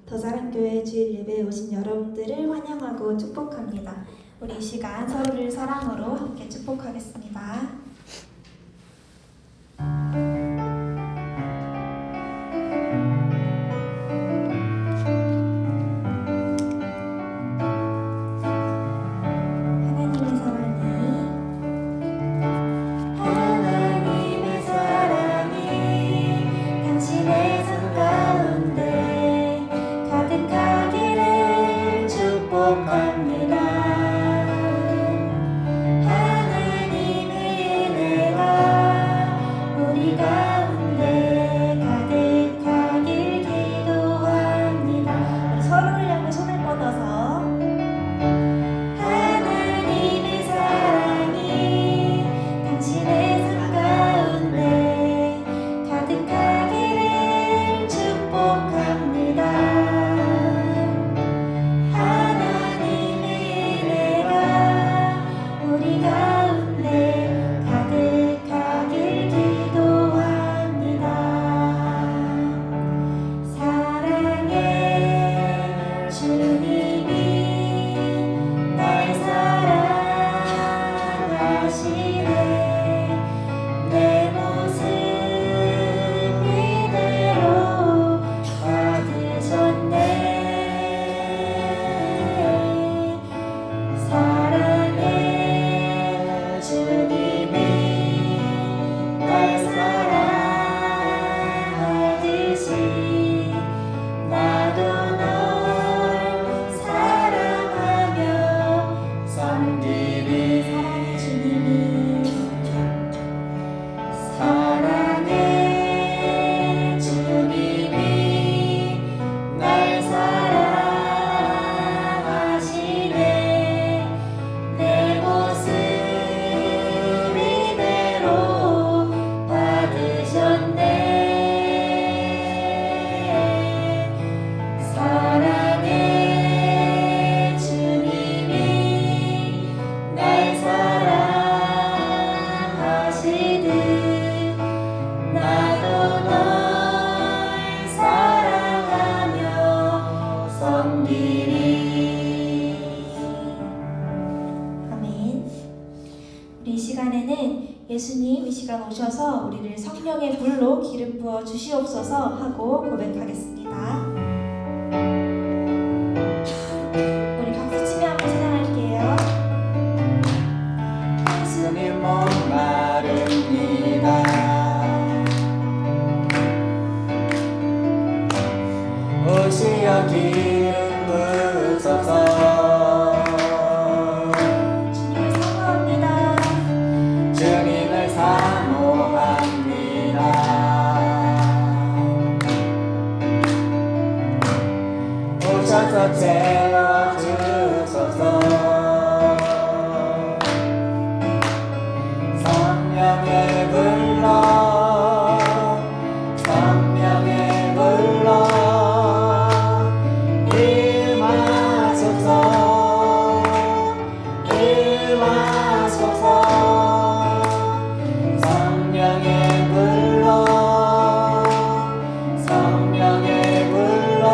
더사랑교회 주일 예배에 오신 여러분들을 환영하고 축복합니다. 우리 이 시간 서로를 사랑으로 함께 축복하겠습니다. 예수님 이 시간 오셔서 우리를 성령의 불로 기름 부어 주시옵소서 하고 고백하겠습니다. 우리 박수 치며 한번 찬양할게요. 예수님 목마릅니다. 오시어 기름 부으소서. 채워주소서. 성령의 불러 성령의 불러 임하소서 임하소서. 성령의 불러 성령의 불러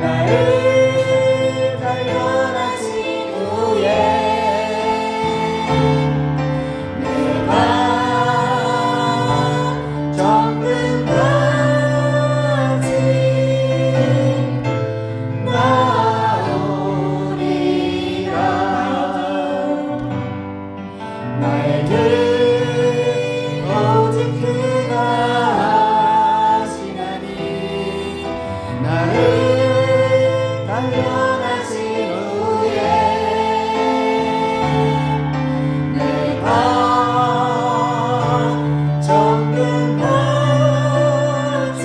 나를 단련하신 후에 내가 정금같이 나오리라. 나의 길 오직 그가 하시나니 나를 단련하신 후에 내가 정금같이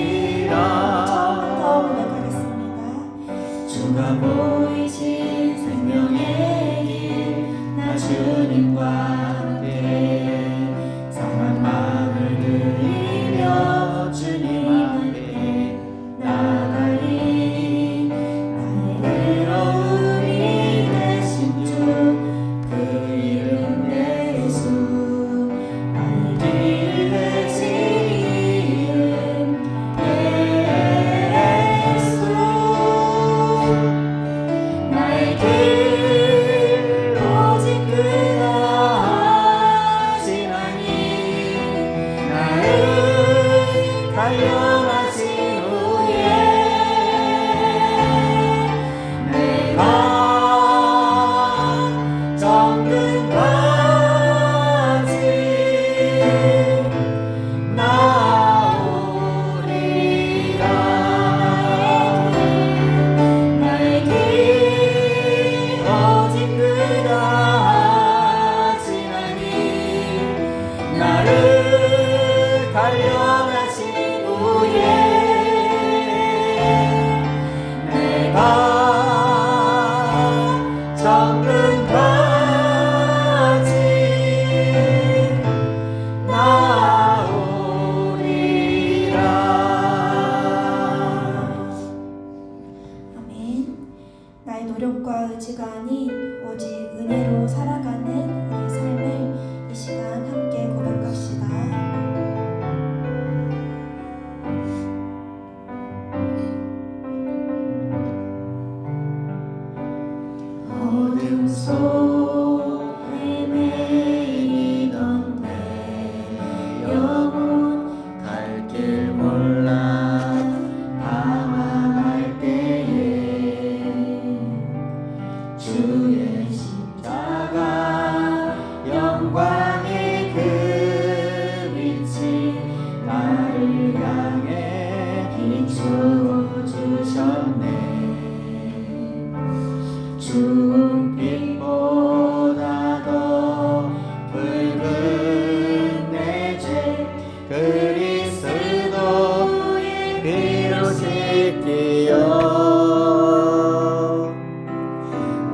나오리라. 처음부터 고백하겠습니다. 주가 보이신 생명의 길, 나 주님과 함께 상한 마음을 들이며 주님 앞에 나가리. 나의 의로움이 되신 주, 그 이름 예수. 나의 길 되신 이름 예수. 나의 길 오직 그가 하시나니 나를 단련하신 후에 내가 정금같이 나오리라. 나의 길 오직 그가 하시나니 나를 단련하신 후에 내가 정금같이 나오리라. 아멘. 나의 노력과 의지가 아닌 오직 은혜로 살아가는 우리의 삶을 이 시간 함께 고백합시다. 어둠 속에 매이던 내 영혼 갈 길 몰라 방황할 때에 주의 십자가 영광의 그 빛이 나를 향해 비추어 주셨네. 주빛보다 더 붉은 내 죄 그리스도의 피로 씻기어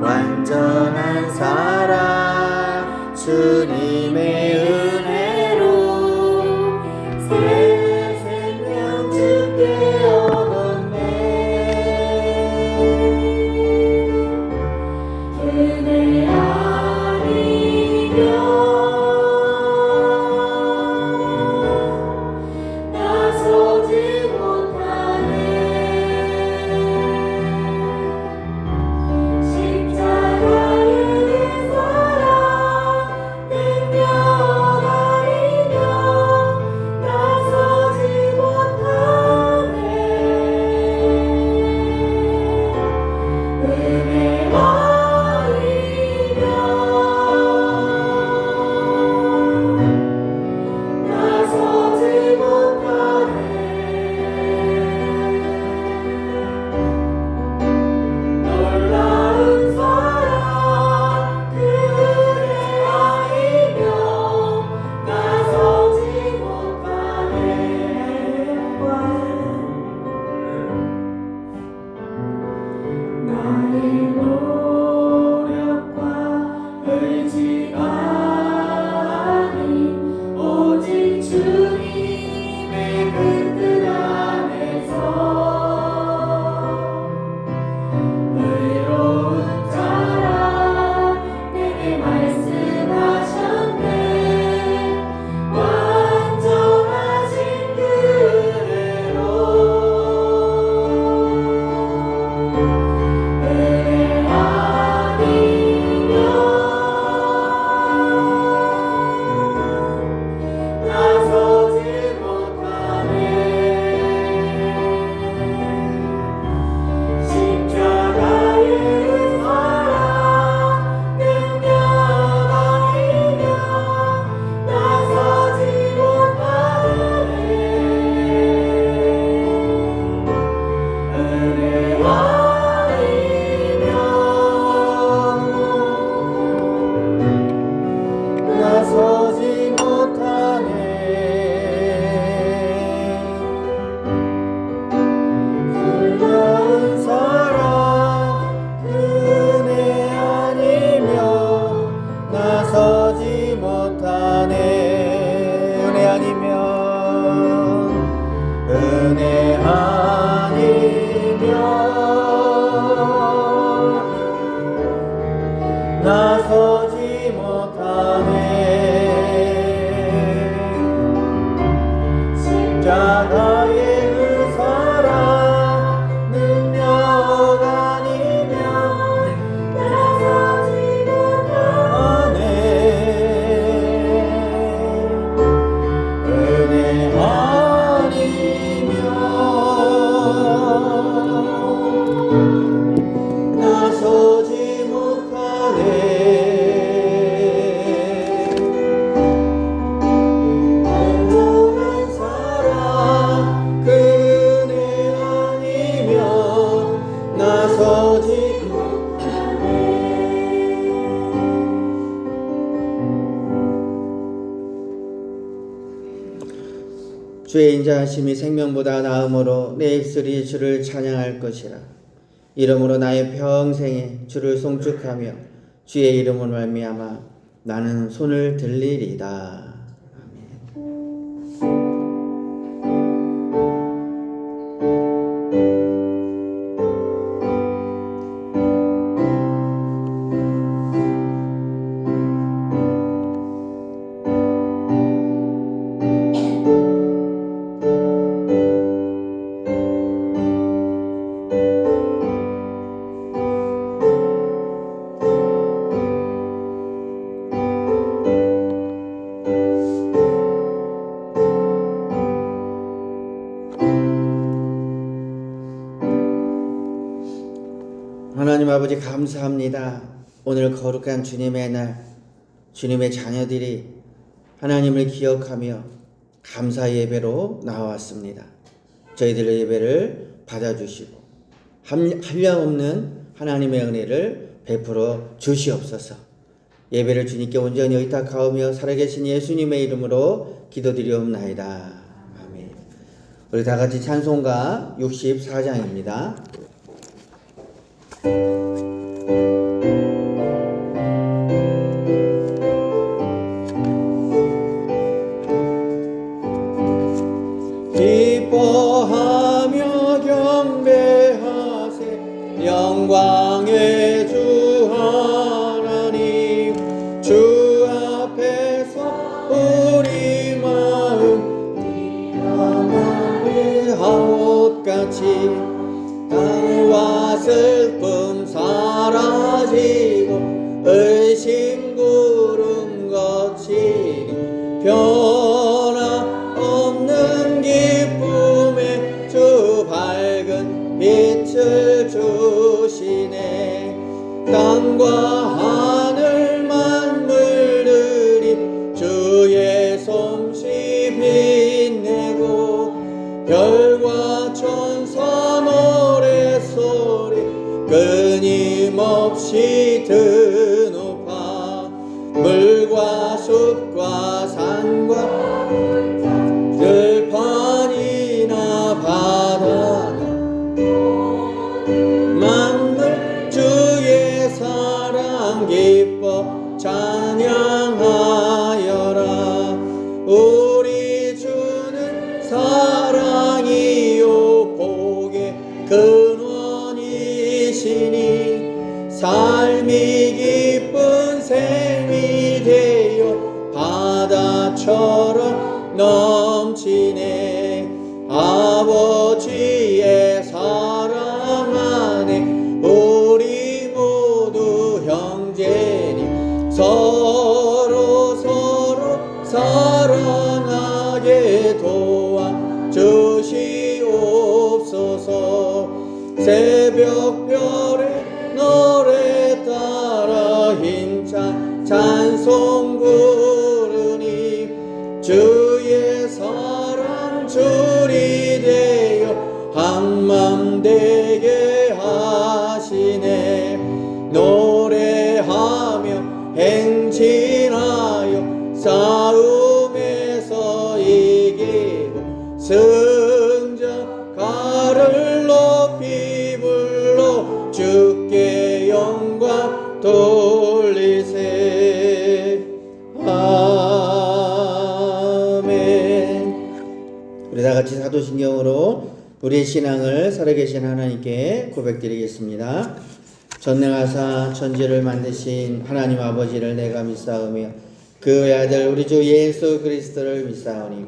완전한 사랑 주님의 은혜로 새 생명 주께 얻었네. 은혜 아니면 나서지 못하네. 십자가의 사랑 능력 아니면 나서 은혜 아니면 나서지 못하네. 십자가의 그 사랑 능력 아니면 나서지 못하네. 은혜 아니면 나서지 못하네. 영원한 사랑 그 은혜 아니면 나서지 못하네. 주의 인자하심이 생명보다 나음으로 내 입술이 주를 찬양할 것이라. 이름으로 나의 평생에 주를 송축하며 주의 이름으로 말미암아 나는 손을 들리리다. 하나님 아버지 감사합니다. 오늘 거룩한 주님의 날, 주님의 자녀들이 하나님을 기억하며 감사 예배로 나왔습니다. 저희들의 예배를 받아주시고 한량없는 하나님의 은혜를 베풀어 주시옵소서. 예배를 주님께 온전히 의탁하오며 살아계신 예수님의 이름으로 기도드리옵나이다. 아멘. 우리 다같이 찬송가 64장입니다. 기뻐하며 경배하세 영광의 주 하나님. 주 앞에서 우리 마음 이하나의 하옷같이 땅과 슬픔 사라지고 의심 구름 거치니 변함없는 기쁨에 주 밝은 빛을 주시네. 땅과 하늘 만물들이 주의 솜씨 빛내고 별과 천사 노래소리 끊임없이 드높아. 물과 숲과 산과 들판이나 바다나 만물 주의 사랑 기뻐 찬양하여라. 우리 주는 사랑이요 복의 근원이시니 삶이 기쁜 샘이 되어 바다처럼 넘치네. 아버지의 사랑 안에 우리 모두 형제니 서로 사랑하게 도와주시옵소서. 새벽별의 노래 따라 힘찬 찬송 부르니 주의 사랑 줄이 되어 한맘 되게 하시네. 노래하며 행진하여 싸움에서 이기고 승전가를 높이 불러 주께 영광 돌리세. 아멘. 우리 다 같이 사도신경으로 우리의 신앙을 살아계신 하나님께 고백드리겠습니다. 전능하사 천지를 만드신 하나님 아버지를 내가 믿사오며 그의 아들 우리 주 예수 그리스도를 믿사오니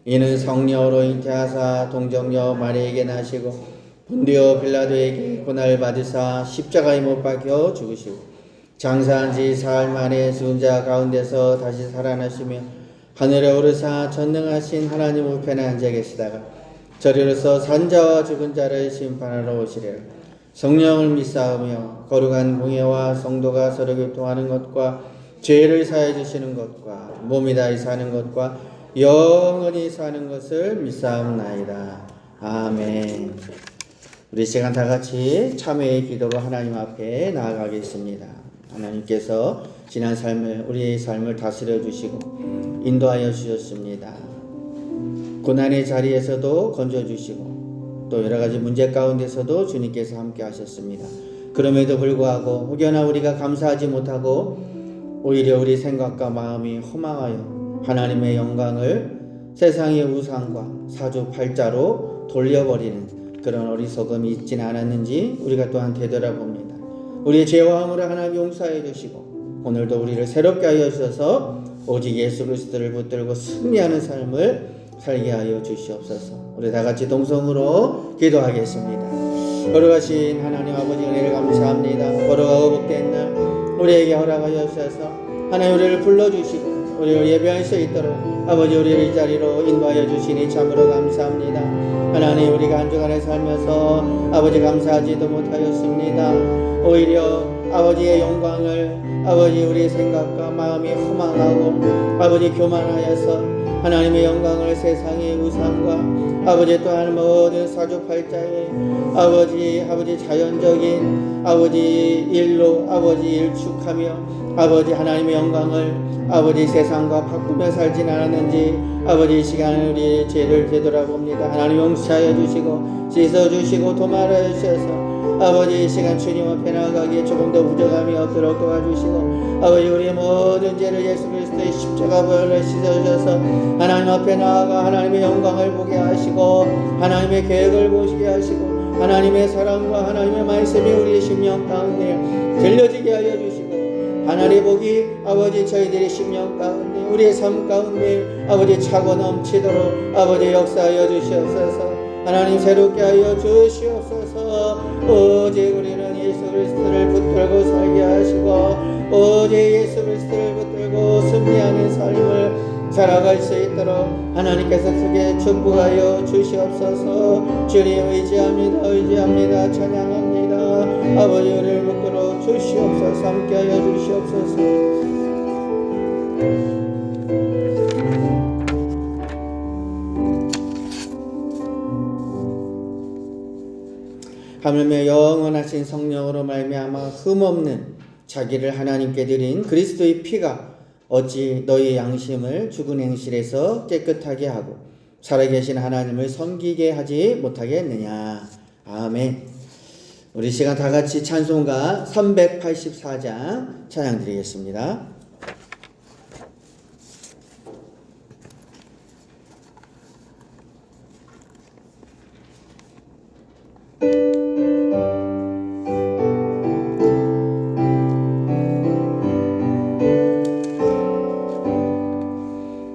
이는 성령으로 잉태하사 동정녀 마리에게 나시고 본디오 빌라도에게 고난을 받으사 십자가에 못 박혀 죽으시고 장사한 지 사흘 만에 죽은 자 가운데서 다시 살아나시며 하늘에 오르사 전능하신 하나님 우편에 앉아 계시다가 저리로서 산자와 죽은 자를 심판하러 오시리라. 성령을 믿사오며 거룩한 공예와 성도가 서로 교통하는 것과 죄를 사해 주시는 것과 몸이 다히 사는 것과 영원히 사는 것을 믿사옵나이다. 아멘. 우리 시간 다 같이 참회의 기도로 하나님 앞에 나아가겠습니다. 하나님께서 지난 삶을 우리의 삶을 다스려 주시고 인도하여 주셨습니다. 고난의 자리에서도 건져 주시고 또 여러 가지 문제 가운데서도 주님께서 함께 하셨습니다. 그럼에도 불구하고 혹여나 우리가 감사하지 못하고 오히려 우리 생각과 마음이 허망하여 하나님의 영광을 세상의 우상과 사주팔자로 돌려버리는 그런 어리석음이 있지는 않았는지 우리가 또한 되돌아봅니다. 우리의 죄와 허물을 하나님 용서해 주시고 오늘도 우리를 새롭게 하여 주셔서 오직 예수 그리스도를 붙들고 승리하는 삶을 살게 하여 주시옵소서. 우리 다 같이 동성으로 기도하겠습니다. 거룩하신 하나님 아버지 은혜를 감사합니다. 거룩하고 복된 날 우리에게 허락하여 주셔서 하나님 우리를 불러주시고 우리를 예배할 수 있도록 아버지 우리를 이 자리로 인도하여 주시니 참으로 감사합니다. 하나님 우리가 한 주간에 살면서 아버지 감사하지도 못하였습니다. 오히려 아버지의 영광을 아버지 우리의 생각과 마음이 허망하고 아버지 교만하여서 하나님의 영광을 세상의 우상과 아버지 또한 모든 사주팔자에 아버지 자연적인 아버지 일로 아버지 일축하며 아버지 하나님의 영광을 아버지 세상과 바꾸며 살진 않았는지 아버지 이 시간에 우리의 죄를 되돌아봅니다. 하나님 용서하여 주시고 씻어주시고 도말하여 주셔서 아버지 이 시간 주님 앞에 나아가기에 조금 더 부족함이 없도록 도와주시고 아버지 우리의 모든 죄를 예수 그리스도의 십자가 보혈로 씻어주셔서 하나님 앞에 나아가 하나님의 영광을 보게 하시고 하나님의 계획을 보시게 하시고 하나님의 사랑과 하나님의 말씀이 우리의 심령 가운데 들려지게 하여 주시고 하나님의 복이 아버지 저희들의 심령 가운데 우리의 삶 가운데 아버지 차고 넘치도록 아버지 역사하여 주시옵소서. 하나님 새롭게 하여 주시옵소서. 오직 우리는 예수 그리스도를 붙들고 살게 하시고 오직 예수 그리스도를 붙들고 승리하는 삶을 살아갈 수 있도록 하나님께서 크게 축복하여 주시옵소서. 주님 의지합니다 찬양합니다. 아버지 우리를 붙들어 주시옵소서. 함께하여 주시옵소서. 하물며 영원하신 성령으로 말미암아 흠없는 자기를 하나님께 드린 그리스도의 피가 어찌 너희 양심을 죽은 행실에서 깨끗하게 하고 살아계신 하나님을 섬기게 하지 못하겠느냐. 아멘. 우리 시간 다 같이 찬송가 384장 찬양 드리겠습니다.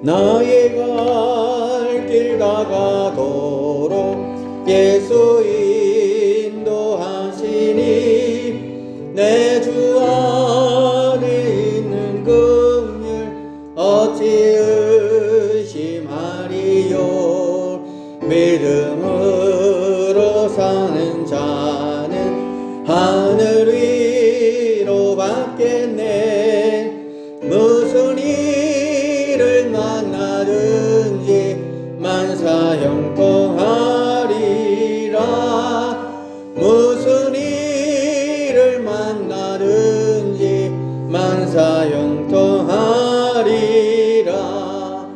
나의 갈 길 다가도록 예수 인도하시니 내 주 안에 있는 긍휼 어찌 의심하리요. 믿음으로 사는 자는 하늘 위로 받겠네. 무슨 일을 만나든지 만사형통하리라. 무슨 일을 만나든지 만사형통하리라.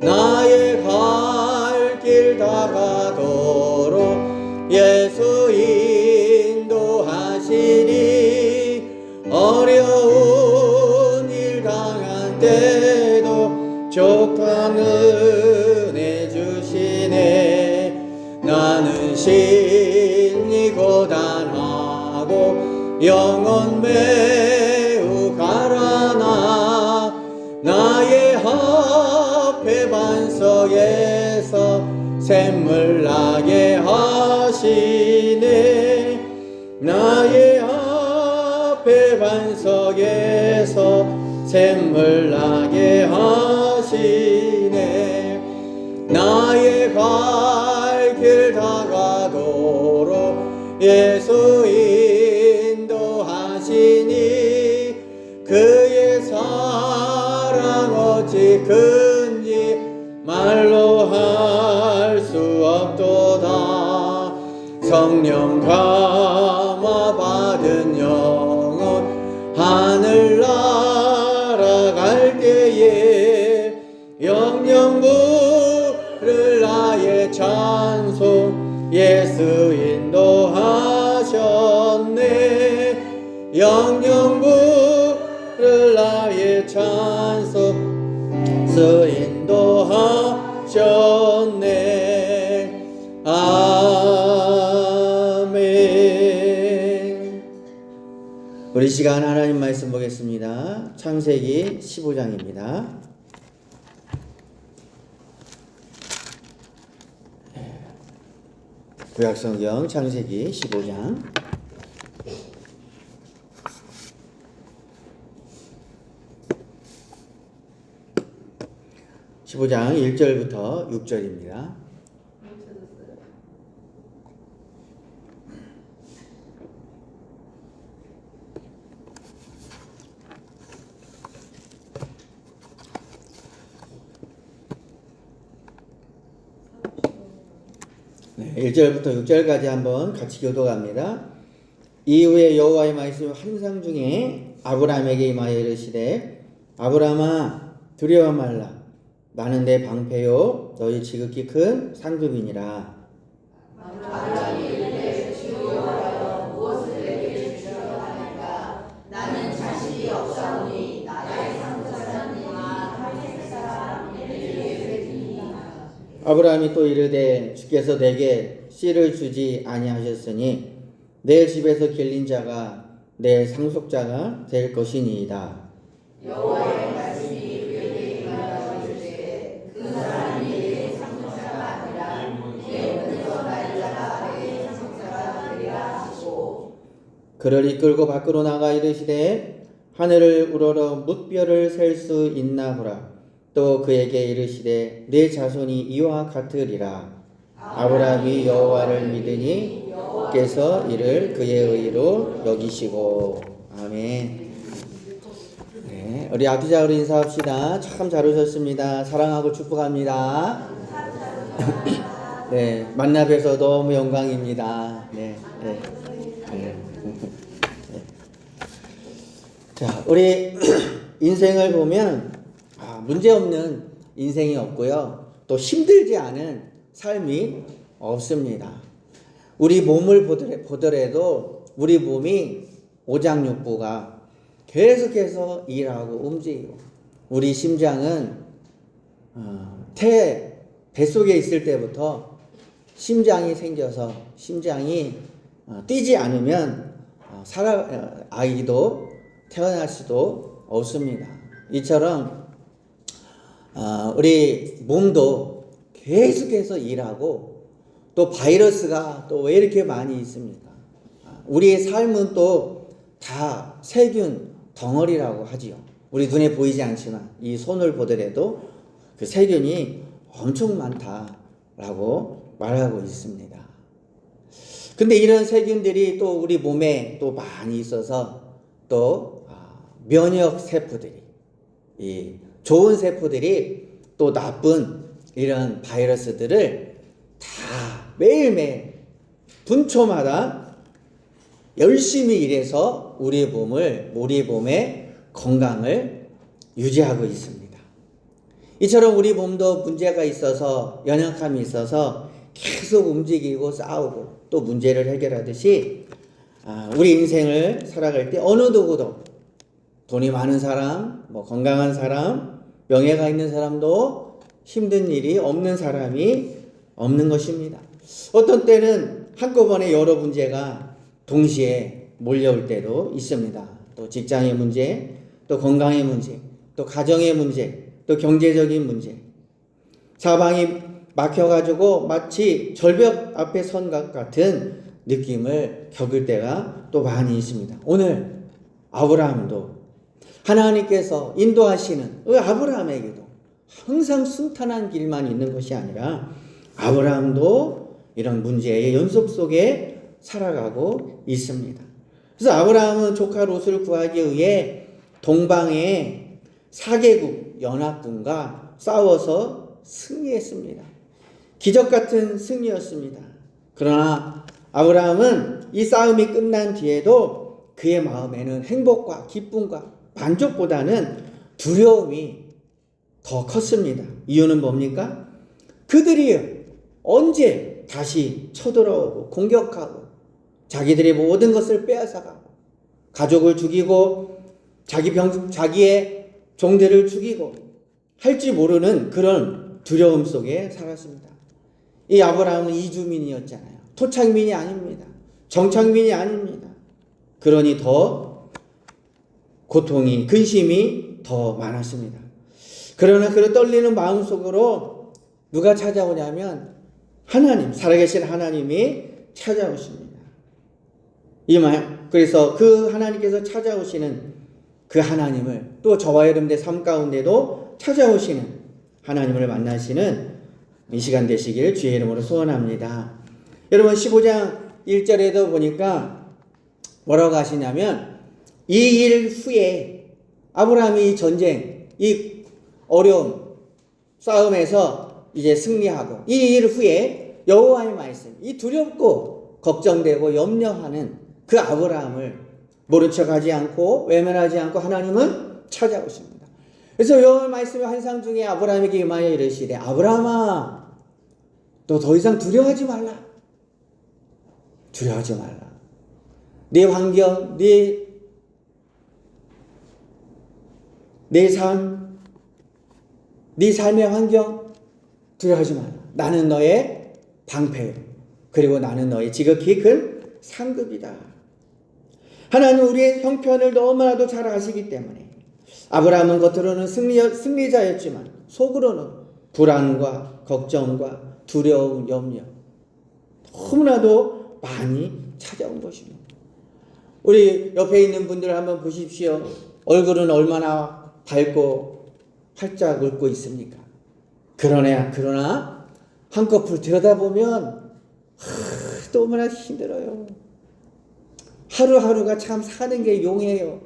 나의 갈 길 다가도록 예수 인도하시니 어려운 일 당한 때도 족한 은혜 주시네. 근심이 고단하고 영혼 매우 가라나 나의 앞에 반석에서 샘물 나게 하시네 나의 앞에 반석에서 샘물 나게 하시네 나의 갈 길 다가도록 예수 인도하시니 그의 사랑 어찌 큰지 말로 할 수 없도다 성령 감화 받은 영혼 하늘 날아갈 때에 영영 부를 나의 찬송 예수 인도하셨네 영영 부를 나의 찬송 예수 인도하셨네 아멘. 우리 시간 하나님 말씀 보겠습니다. 창세기 15장입니다. 구약성경 창세기 15장 15장 1절부터 6절입니다. 네, 1절부터 6절까지 한번 같이 교독합니다. 이후에 여호와의 말씀이 환상 중에 아브라함에게 임하여 이르시되 아브라함아 두려워 말라 나는 내 방패요 너희 지극히 큰 상급이니라. 아브라함이 이르되 주 여호와여 무엇을 내게 주시려 하는가 나는 자식이 없사오니 나의 상속자니와 하멜 사람 엘리에셀이니라. 아브라함이 또 이르되 주께서 내게 씨를 주지 아니하셨으니 내 집에서 길린 자가 내 상속자가 될 것이니이다. 여호와의 말씀이 그에게 임하여 이르시되 그 사람이 내 상속자가 아니라 내 몸에서 날 자가 내 상속자가 되리라 하시고 그를 이끌고 밖으로 나가 이르시되 하늘을 우러러 뭇별을 셀 수 있나 보라. 또 그에게 이르시되 내 자손이 이와 같으리라. 아브라함이 여호와를 믿으니 께서 이를 그의 의로 여기시고. 아멘. 네, 우리 앞뒤자로 인사합시다. 참 잘 오셨습니다. 사랑하고 축복합니다. 네, 만나 뵈서 너무 영광입니다. 네, 네, 네. 자, 우리 인생을 보면 문제없는 인생이 없고요. 또 힘들지 않은 삶이 없습니다. 우리 몸을 보더라도 우리 몸이 오장육부가 계속해서 일하고 움직이고 우리 심장은 뱃속에 있을 때부터 심장이 생겨서 심장이 뛰지 않으면 아기도 태어날 수도 없습니다. 이처럼 우리 몸도 계속해서 일하고 또 바이러스가 또 왜 이렇게 많이 있습니까? 우리의 삶은 또 다 세균 덩어리라고 하지요. 우리 눈에 보이지 않지만 이 손을 보더라도 그 세균이 엄청 많다라고 말하고 있습니다. 근데 이런 세균들이 또 우리 몸에 또 많이 있어서 또 면역 세포들이 이 좋은 세포들이 또 나쁜 이런 바이러스들을 다 매일매일 분초마다 열심히 일해서 우리 몸의 건강을 유지하고 있습니다. 이처럼 우리 몸도 문제가 있어서 연약함이 있어서 계속 움직이고 싸우고 또 문제를 해결하듯이 우리 인생을 살아갈 때 어느 누구도 돈이 많은 사람, 건강한 사람, 명예가 있는 사람도 힘든 일이 없는 사람이 없는 것입니다. 어떤 때는 한꺼번에 여러 문제가 동시에 몰려올 때도 있습니다. 또 직장의 문제, 또 건강의 문제, 또 가정의 문제, 또 경제적인 문제. 사방이 막혀가지고 마치 절벽 앞에 선 것 같은 느낌을 겪을 때가 또 많이 있습니다. 오늘 아브라함도 하나님께서 인도하시는 아브라함에게도 항상 순탄한 길만 있는 것이 아니라 아브라함도 이런 문제의 연속 속에 살아가고 있습니다. 그래서 아브라함은 조카 롯을 구하기 위해 동방의 4개국 연합군과 싸워서 승리했습니다. 기적 같은 승리였습니다. 그러나 아브라함은 이 싸움이 끝난 뒤에도 그의 마음에는 행복과 기쁨과 만족보다는 두려움이 더 컸습니다. 이유는 뭡니까? 그들이 언제 다시 쳐들어오고 공격하고 자기들의 모든 것을 빼앗아가고 가족을 죽이고 자기의 종들을 죽이고 할지 모르는 그런 두려움 속에 살았습니다. 이 아브라함은 이주민이었잖아요. 토착민이 아닙니다. 정착민이 아닙니다. 그러니 더 고통이, 근심이 더 많았습니다. 그러나 그런 떨리는 마음속으로 누가 찾아오냐면 하나님, 살아계신 하나님이 찾아오십니다. 그래서 그 하나님께서 찾아오시는 그 하나님을, 또 저와 여러분의 삶 가운데도 찾아오시는 하나님을 만나시는 이 시간 되시길 주의 이름으로 소원합니다. 여러분 15장 1절에도 보니까 뭐라고 하시냐면 이 일 후에 아브라함이 이 전쟁, 이 어려움, 싸움에서 이제 승리하고 이 일 후에 여호와의 말씀, 이 두렵고 걱정되고 염려하는 그 아브라함을 모른 척하지 않고 외면하지 않고 하나님은 찾아오십니다. 그래서 여호와의 말씀의 환상 중에 아브라함에게 임하여 이르시되 아브라함아 너 더 이상 두려워하지 말라. 두려워하지 말라. 네 환경, 네 삶, 네 삶의 환경 두려워하지 말라. 나는 너의 방패요. 그리고 나는 너의 지극히 큰 상급이다. 하나님 우리의 형편을 너무나도 잘 아시기 때문에 아브라함은 겉으로는 승리자였지만 속으로는 불안과 걱정과 두려움, 염려 너무나도 많이 찾아온 것입니다. 우리 옆에 있는 분들 한번 보십시오. 얼굴은 얼마나 밝고 활짝 웃고 있습니까? 그러나 한꺼풀 들여다보면 너무나 힘들어요. 하루하루가 참 사는 게 용해요.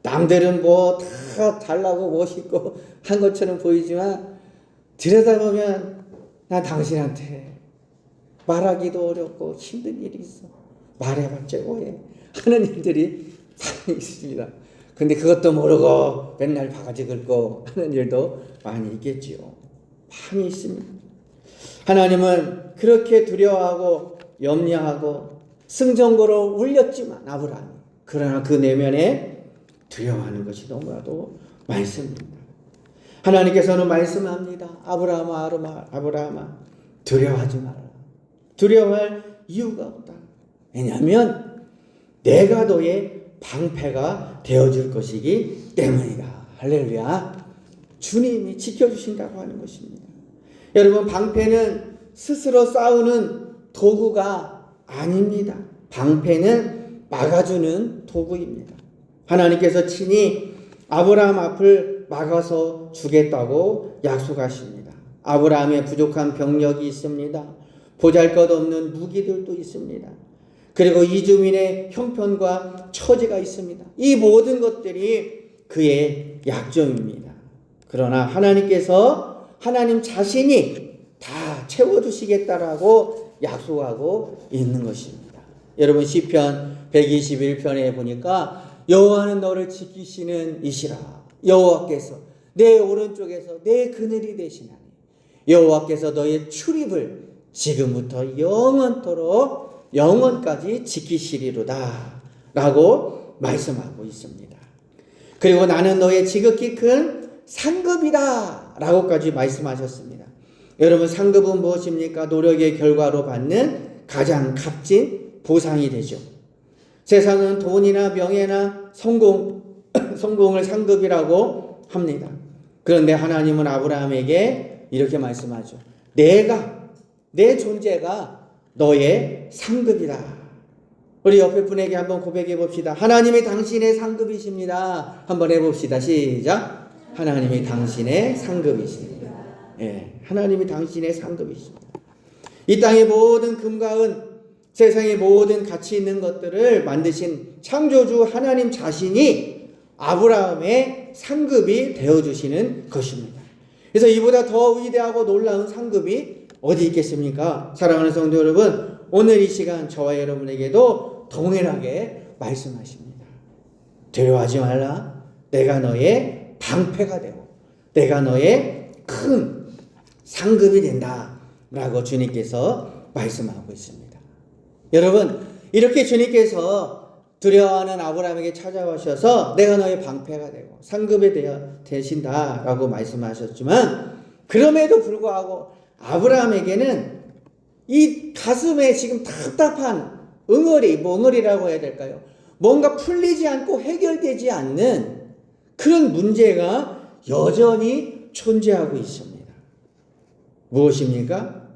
남들은 뭐 다 잘나고 멋있고 한 것처럼 보이지만 들여다보면 난 당신한테 말하기도 어렵고 힘든 일이 있어. 말해봤자 뭐해 하는 일들이 많이 있습니다. 근데 그것도 모르고 맨날 바가지 긁고 하는 일도 많이 있겠지요. 많이 있습니다. 하나님은 그렇게 두려워하고 염려하고 승전거로 울렸지만 아브라함이 그러나 그 내면에 두려워하는 것이 너무나도 많습니다. 하나님께서는 말씀합니다. 아브라함아 두려워하지 마라. 두려워할 이유가 없다. 왜냐하면 내가 너의 방패가 되어줄 것이기 때문이다. 할렐루야. 주님이 지켜주신다고 하는 것입니다. 여러분 방패는 스스로 싸우는 도구가 아닙니다. 방패는 막아주는 도구입니다. 하나님께서 친히 아브라함 앞을 막아서 주겠다고 약속하십니다. 아브라함의 부족한 병력이 있습니다. 보잘것없는 무기들도 있습니다. 그리고 이주민의 형편과 처지가 있습니다. 이 모든 것들이 그의 약점입니다. 그러나 하나님께서 하나님 자신이 다 채워주시겠다라고 약속하고 있는 것입니다. 여러분 시편 121편에 보니까 여호와는 너를 지키시는 이시라. 여호와께서 내 오른쪽에서 내 그늘이 되시나니 여호와께서 너의 출입을 지금부터 영원토록 영원까지 지키시리로다 라고 말씀하고 있습니다. 그리고 나는 너의 지극히 큰 상급이다 라고까지 말씀하셨습니다. 여러분, 상급은 무엇입니까? 노력의 결과로 받는 가장 값진 보상이 되죠. 세상은 돈이나 명예나 성공을 상급이라고 합니다. 그런데 하나님은 아브라함에게 이렇게 말씀하죠. 내 존재가 너의 상급이다. 우리 옆에 분에게 한번 고백해 봅시다. 하나님이 당신의 상급이십니다. 한번 해봅시다. 시작. 하나님이 당신의 상급이십니다. 예, 하나님이 당신의 상급이십니다. 이 땅의 모든 금과 은, 세상의 모든 가치 있는 것들을 만드신 창조주 하나님 자신이 아브라함의 상급이 되어주시는 것입니다. 그래서 이보다 더 위대하고 놀라운 상급이 어디 있겠습니까? 사랑하는 성도 여러분, 오늘 이 시간 저와 여러분에게도 동일하게 말씀하십니다. 두려워하지 말라. 내가 너의 방패가 되고 내가 너의 큰 상급이 된다 라고 주님께서 말씀하고 있습니다. 여러분, 이렇게 주님께서 두려워하는 아브라함에게 찾아오셔서 내가 너의 방패가 되고 상급이 되신다 라고 말씀하셨지만, 그럼에도 불구하고 아브라함에게는 이 가슴에 지금 답답한 응어리라고 해야 될까요? 뭔가 풀리지 않고 해결되지 않는 그런 문제가 여전히 존재하고 있습니다. 무엇입니까?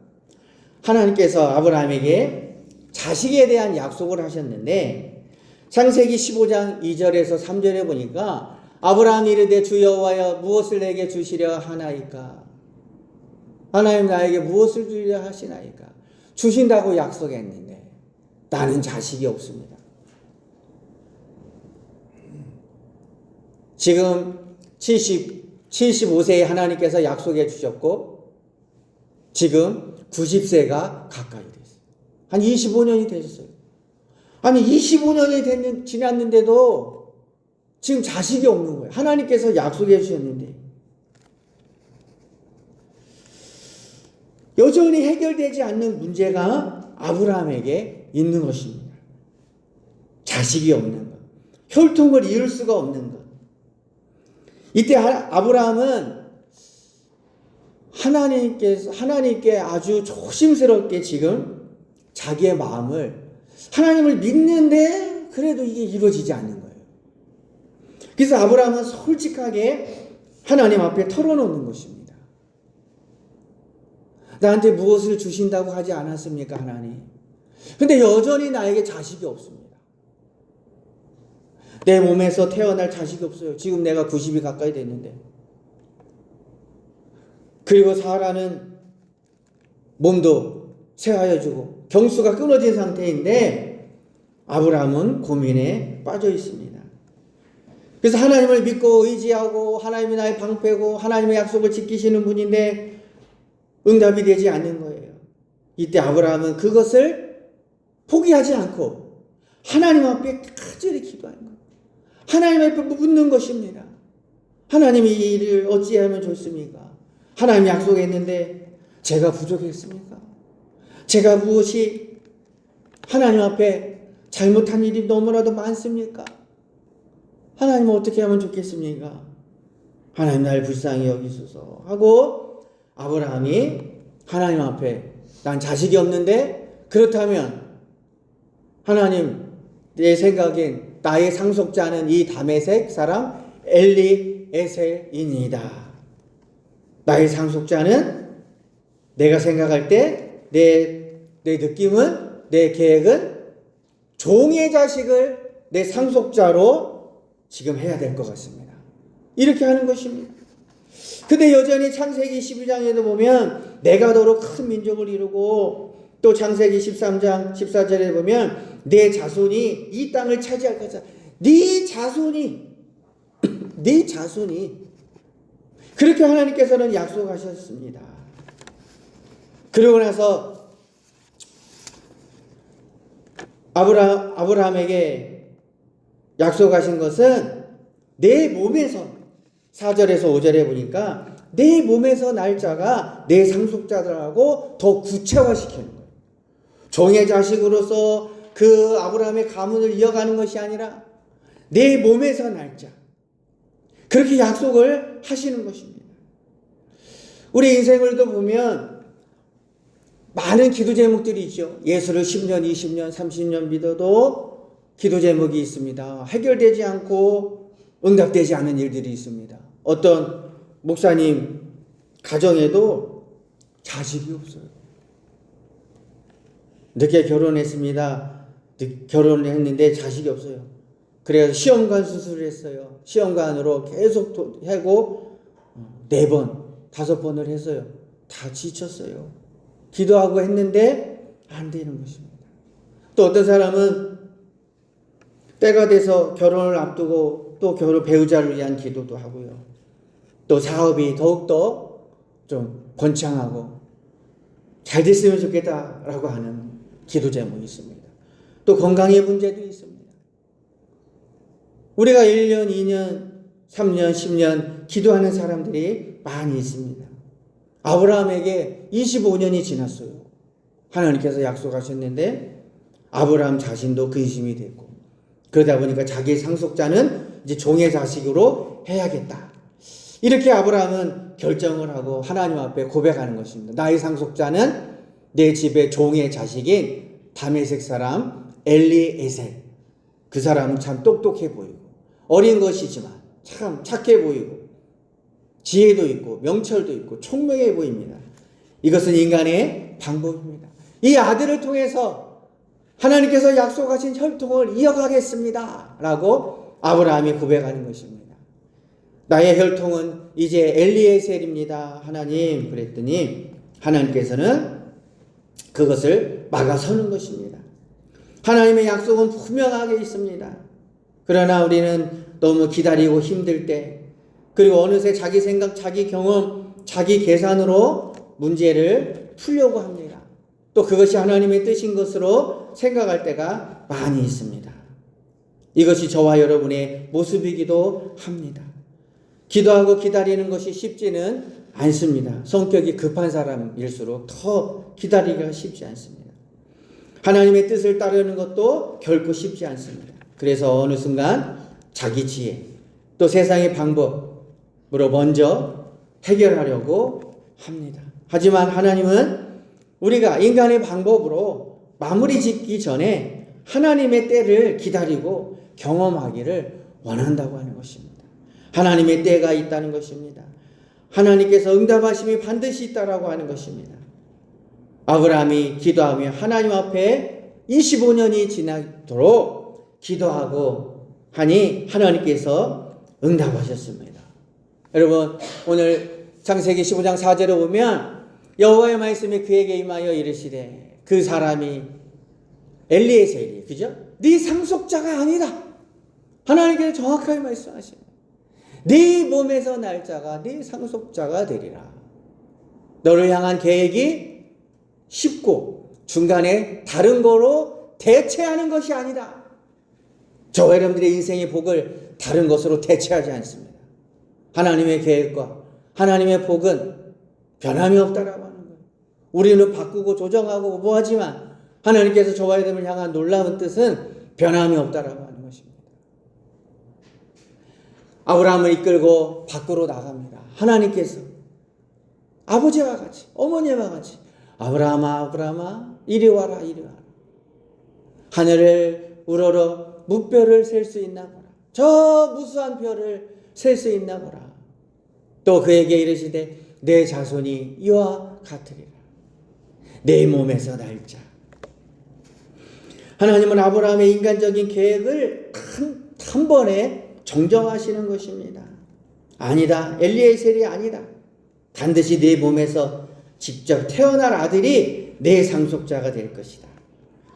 하나님께서 아브라함에게 자식에 대한 약속을 하셨는데, 창세기 15장 2절에서 3절에 보니까 아브라함이 이르되 주 여호와여 무엇을 내게 주시려 하나이까? 하나님 나에게 무엇을 주려 하시나이까? 주신다고 약속했는데 나는 자식이 없습니다. 지금 75세에 하나님께서 약속해 주셨고 지금 90세가 가까이 됐어요. 한 25년이 되셨어요. 아니 25년이 지났는데도 지금 자식이 없는 거예요. 하나님께서 약속해 주셨는데 여전히 해결되지 않는 문제가 아브라함에게 있는 것입니다. 자식이 없는 것, 혈통을 이룰 수가 없는 것. 이때 아브라함은 하나님께 아주 조심스럽게 지금 자기의 마음을, 하나님을 믿는데 그래도 이게 이루어지지 않는 거예요. 그래서 아브라함은 솔직하게 하나님 앞에 털어놓는 것입니다. 나한테 무엇을 주신다고 하지 않았습니까, 하나님? 근데 여전히 나에게 자식이 없습니다. 내 몸에서 태어날 자식이 없어요. 지금 내가 90이 가까이 됐는데. 그리고 사라는 몸도 쇠하여지고 경수가 끊어진 상태인데 아브라함은 고민에 빠져 있습니다. 그래서 하나님을 믿고 의지하고 하나님이 나의 방패고 하나님의 약속을 지키시는 분인데 응답이 되지 않는 거예요. 이때 아브라함은 그것을 포기하지 않고 하나님 앞에 간절히 기도하는 거예요. 하나님 앞에 묻는 것입니다. 하나님이 이 일을 어찌하면 좋습니까? 하나님이 약속했는데 제가 부족했습니까? 제가 무엇이 하나님 앞에 잘못한 일이 너무나도 많습니까? 하나님은 어떻게 하면 좋겠습니까? 하나님 날 불쌍히 여기소서 하고 아브라함이 하나님 앞에 난 자식이 없는데 그렇다면 하나님 내 생각엔 나의 상속자는 이 다메섹 사람 엘리에셀이니이다. 나의 상속자는 내가 생각할 때 내 느낌은 내 계획은 종의 자식을 내 상속자로 지금 해야 될 것 같습니다. 이렇게 하는 것입니다. 근데 여전히 창세기 12장에도 보면 내가 더러 큰 민족을 이루고 또 창세기 13장 14절에 보면 내 자손이 이 땅을 차지할 것이다. 네 자손이 그렇게 하나님께서는 약속하셨습니다. 그러고 나서 아브라함에게 약속하신 것은 내 몸에서 4절에서 5절에 보니까 내 몸에서 날 자가 내 상속자들하고 더 구체화시키는 거예요. 종의 자식으로서 그 아브라함의 가문을 이어가는 것이 아니라 내 몸에서 날 자. 그렇게 약속을 하시는 것입니다. 우리 인생을도 보면 많은 기도 제목들이 있죠. 예수를 10년, 20년, 30년 믿어도 기도 제목이 있습니다. 해결되지 않고 응답되지 않은 일들이 있습니다. 어떤 목사님 가정에도 자식이 없어요. 늦게 결혼했습니다. 결혼을 했는데 자식이 없어요. 그래서 시험관 수술을 했어요. 시험관으로 계속 하고 4번, 5번을 했어요. 다 지쳤어요. 기도하고 했는데 안 되는 것입니다. 또 어떤 사람은 때가 돼서 결혼을 앞두고 또 배우자를 위한 기도도 하고요. 또 사업이 더욱더 좀 번창하고 잘 됐으면 좋겠다라고 하는 기도 제목이 있습니다. 또 건강의 문제도 있습니다. 우리가 1년, 2년, 3년, 10년 기도하는 사람들이 많이 있습니다. 아브라함에게 25년이 지났어요. 하나님께서 약속하셨는데 아브라함 자신도 근심이 됐고, 그러다 보니까 자기의 상속자는 이제 종의 자식으로 해야겠다. 이렇게 아브라함은 결정을 하고 하나님 앞에 고백하는 것입니다. 나의 상속자는 내 집의 종의 자식인 다메섹 사람 엘리에셀. 그 사람은 참 똑똑해 보이고 어린 것이지만 참 착해 보이고 지혜도 있고 명철도 있고 총명해 보입니다. 이것은 인간의 방법입니다. 이 아들을 통해서 하나님께서 약속하신 혈통을 이어가겠습니다 라고 아브라함이 고백하는 것입니다. 나의 혈통은 이제 엘리에셀입니다 하나님, 그랬더니 하나님께서는 그것을 막아서는 것입니다. 하나님의 약속은 분명하게 있습니다. 그러나 우리는 너무 기다리고 힘들 때, 그리고 어느새 자기 생각, 자기 경험, 자기 계산으로 문제를 풀려고 합니다. 또 그것이 하나님의 뜻인 것으로 생각할 때가 많이 있습니다. 이것이 저와 여러분의 모습이기도 합니다. 기도하고 기다리는 것이 쉽지는 않습니다. 성격이 급한 사람일수록 더 기다리기가 쉽지 않습니다. 하나님의 뜻을 따르는 것도 결코 쉽지 않습니다. 그래서 어느 순간 자기 지혜, 또 세상의 방법으로 먼저 해결하려고 합니다. 하지만 하나님은 우리가 인간의 방법으로 마무리 짓기 전에 하나님의 때를 기다리고 경험하기를 원한다고 하는 것입니다. 하나님의 때가 있다는 것입니다. 하나님께서 응답하심이 반드시 있다라고 하는 것입니다. 아브라함이 기도하며 하나님 앞에 25년이 지나도록 기도하고 하니 하나님께서 응답하셨습니다. 여러분, 오늘 창세기 15장 4절을 보면 여호와의 말씀이 그에게 임하여 이르시되, 그 사람이 엘리에셀이에요. 그죠? 네 상속자가 아니다. 하나님께서 정확하게 말씀하십니다. 네 몸에서 날 자가 네 상속자가 되리라. 너를 향한 계획이 쉽고 중간에 다른 거로 대체하는 것이 아니다. 저 여러분들의 인생의 복을 다른 것으로 대체하지 않습니다. 하나님의 계획과 하나님의 복은 변함이 없다라고 하는 거예요. 우리는 바꾸고 조정하고 뭐하지만 하나님께서 저와 여러분을 향한 놀라운 뜻은 변함이 없다라고 하는 것입니다. 아브라함을 이끌고 밖으로 나갑니다. 하나님께서 아버지와 같이, 어머니와 같이, 아브라함아, 아브라함아, 이리 와라, 이리 와라. 하늘을 우러러 무별을 셀 수 있나 보라. 저 무수한 별을 셀 수 있나 보라. 또 그에게 이르시되 내 자손이 이와 같으리라. 내 몸에서 날 자. 하나님은 아브라함의 인간적인 계획을 한 번에 정정하시는 것입니다. 아니다. 엘리에셀이 아니다. 반드시 내 몸에서 직접 태어날 아들이 내 상속자가 될 것이다.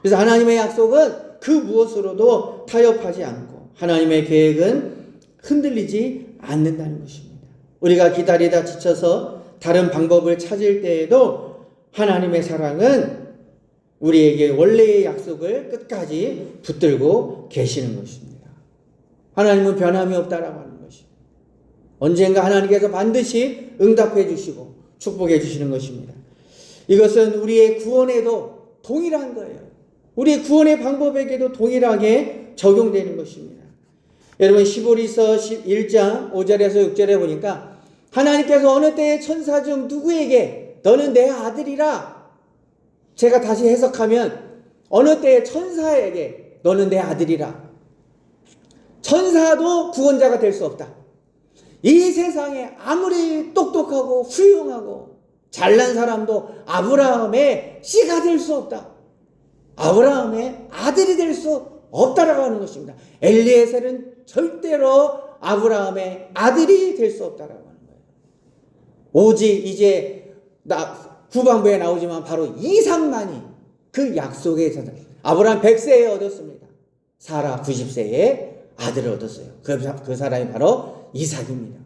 그래서 하나님의 약속은 그 무엇으로도 타협하지 않고 하나님의 계획은 흔들리지 않는다는 것입니다. 우리가 기다리다 지쳐서 다른 방법을 찾을 때에도 하나님의 사랑은 우리에게 원래의 약속을 끝까지 붙들고 계시는 것입니다. 하나님은 변함이 없다라고 하는 것입니다. 언젠가 하나님께서 반드시 응답해 주시고 축복해 주시는 것입니다. 이것은 우리의 구원에도 동일한 거예요. 우리의 구원의 방법에게도 동일하게 적용되는 것입니다. 여러분, 시보리서 1장 5절에서 6절에 보니까 하나님께서 어느 때에 천사 중 누구에게 너는 내 아들이라 제가 다시 해석하면 어느 때에 천사에게 너는 내 아들이라. 천사도 구원자가 될 수 없다. 이 세상에 아무리 똑똑하고 훌륭하고 잘난 사람도 아브라함의 씨가 될 수 없다. 아브라함의 아들이 될 수 없다라고 하는 것입니다. 엘리에셀은 절대로 아브라함의 아들이 될 수 없다라고 하는 거예요. 오직 이제 후반부에 나오지만 바로 이삭만이 그 약속의 자들. 아브라함 100세에 얻었습니다. 사라 90세에 아들을 얻었어요. 그 사람이 바로 이삭입니다.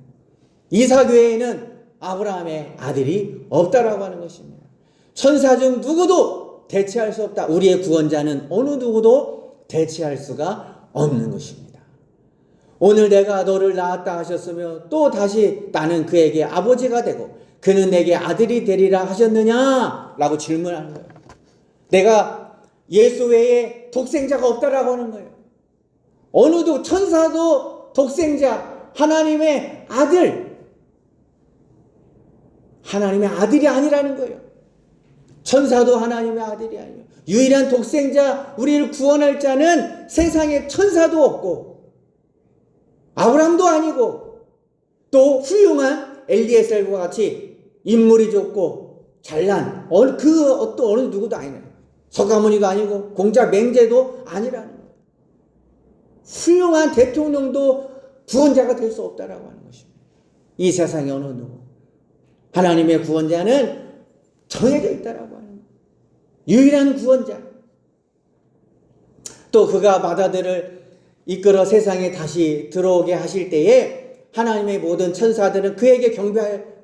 이삭 외에는 아브라함의 아들이 없다라고 하는 것입니다. 천사 중 누구도 대체할 수 없다. 우리의 구원자는 어느 누구도 대체할 수가 없는 것입니다. 오늘 내가 너를 낳았다 하셨으며 또 다시 나는 그에게 아버지가 되고 그는 내게 아들이 되리라 하셨느냐? 라고 질문하는 거예요. 내가 예수 외에 독생자가 없다라고 하는 거예요. 어느도 천사도 독생자 하나님의 아들이 아니라는 거예요. 천사도 하나님의 아들이 아니에요. 유일한 독생자 우리를 구원할 자는 세상에 천사도 없고 아브라함도 아니고 또 훌륭한 엘리에셀과 같이 인물이 좋고 잘난 어느 누구도 아니에요. 서가모니도 아니고 공자 맹제도 아니라는 거예요. 훌륭한 대통령도 구원자가 될 수 없다라고 하는 것입니다. 이 세상에 어느 누구 하나님의 구원자는 정해져 있다라고 하는 거예요. 유일한 구원자. 또 그가 마다들을 이끌어 세상에 다시 들어오게 하실 때에 하나님의 모든 천사들은 그에게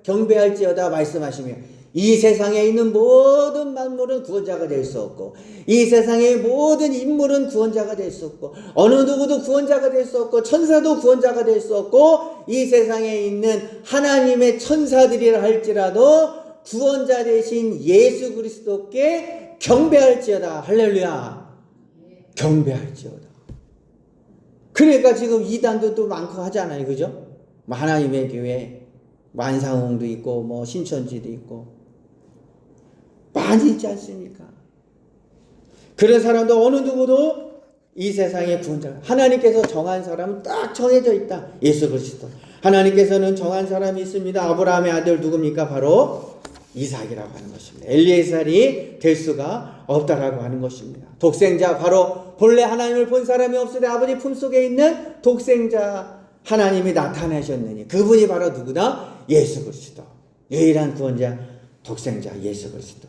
경배할지어다 말씀하시며 이 세상에 있는 모든 만물은 구원자가 될 수 없고 이 세상의 모든 인물은 구원자가 될 수 없고 어느 누구도 구원자가 될 수 없고 천사도 구원자가 될 수 없고 이 세상에 있는 하나님의 천사들이라 할지라도 구원자 되신 예수 그리스도께 경배할지어다. 할렐루야. 경배할지어다. 그러니까 지금 이단도 또 많고 하잖아요. 그죠? 하나님의 교회 만상홍도 있고 신천지도 있고 많이 있지 않습니까? 그런 사람도 어느 누구도 이 세상의 구원자 하나님께서 정한 사람은 딱 정해져 있다. 예수 그리스도. 하나님께서는 정한 사람이 있습니다. 아브라함의 아들 누굽니까? 바로 이삭이라고 하는 것입니다. 엘리에셀이 될 수가 없다라고 하는 것입니다. 독생자 바로 본래 하나님을 본 사람이 없으되 아버지 품속에 있는 독생자 하나님이 나타나셨느니 그분이 바로 누구다? 예수 그리스도. 유일한 구원자 독생자 예수 그리스도.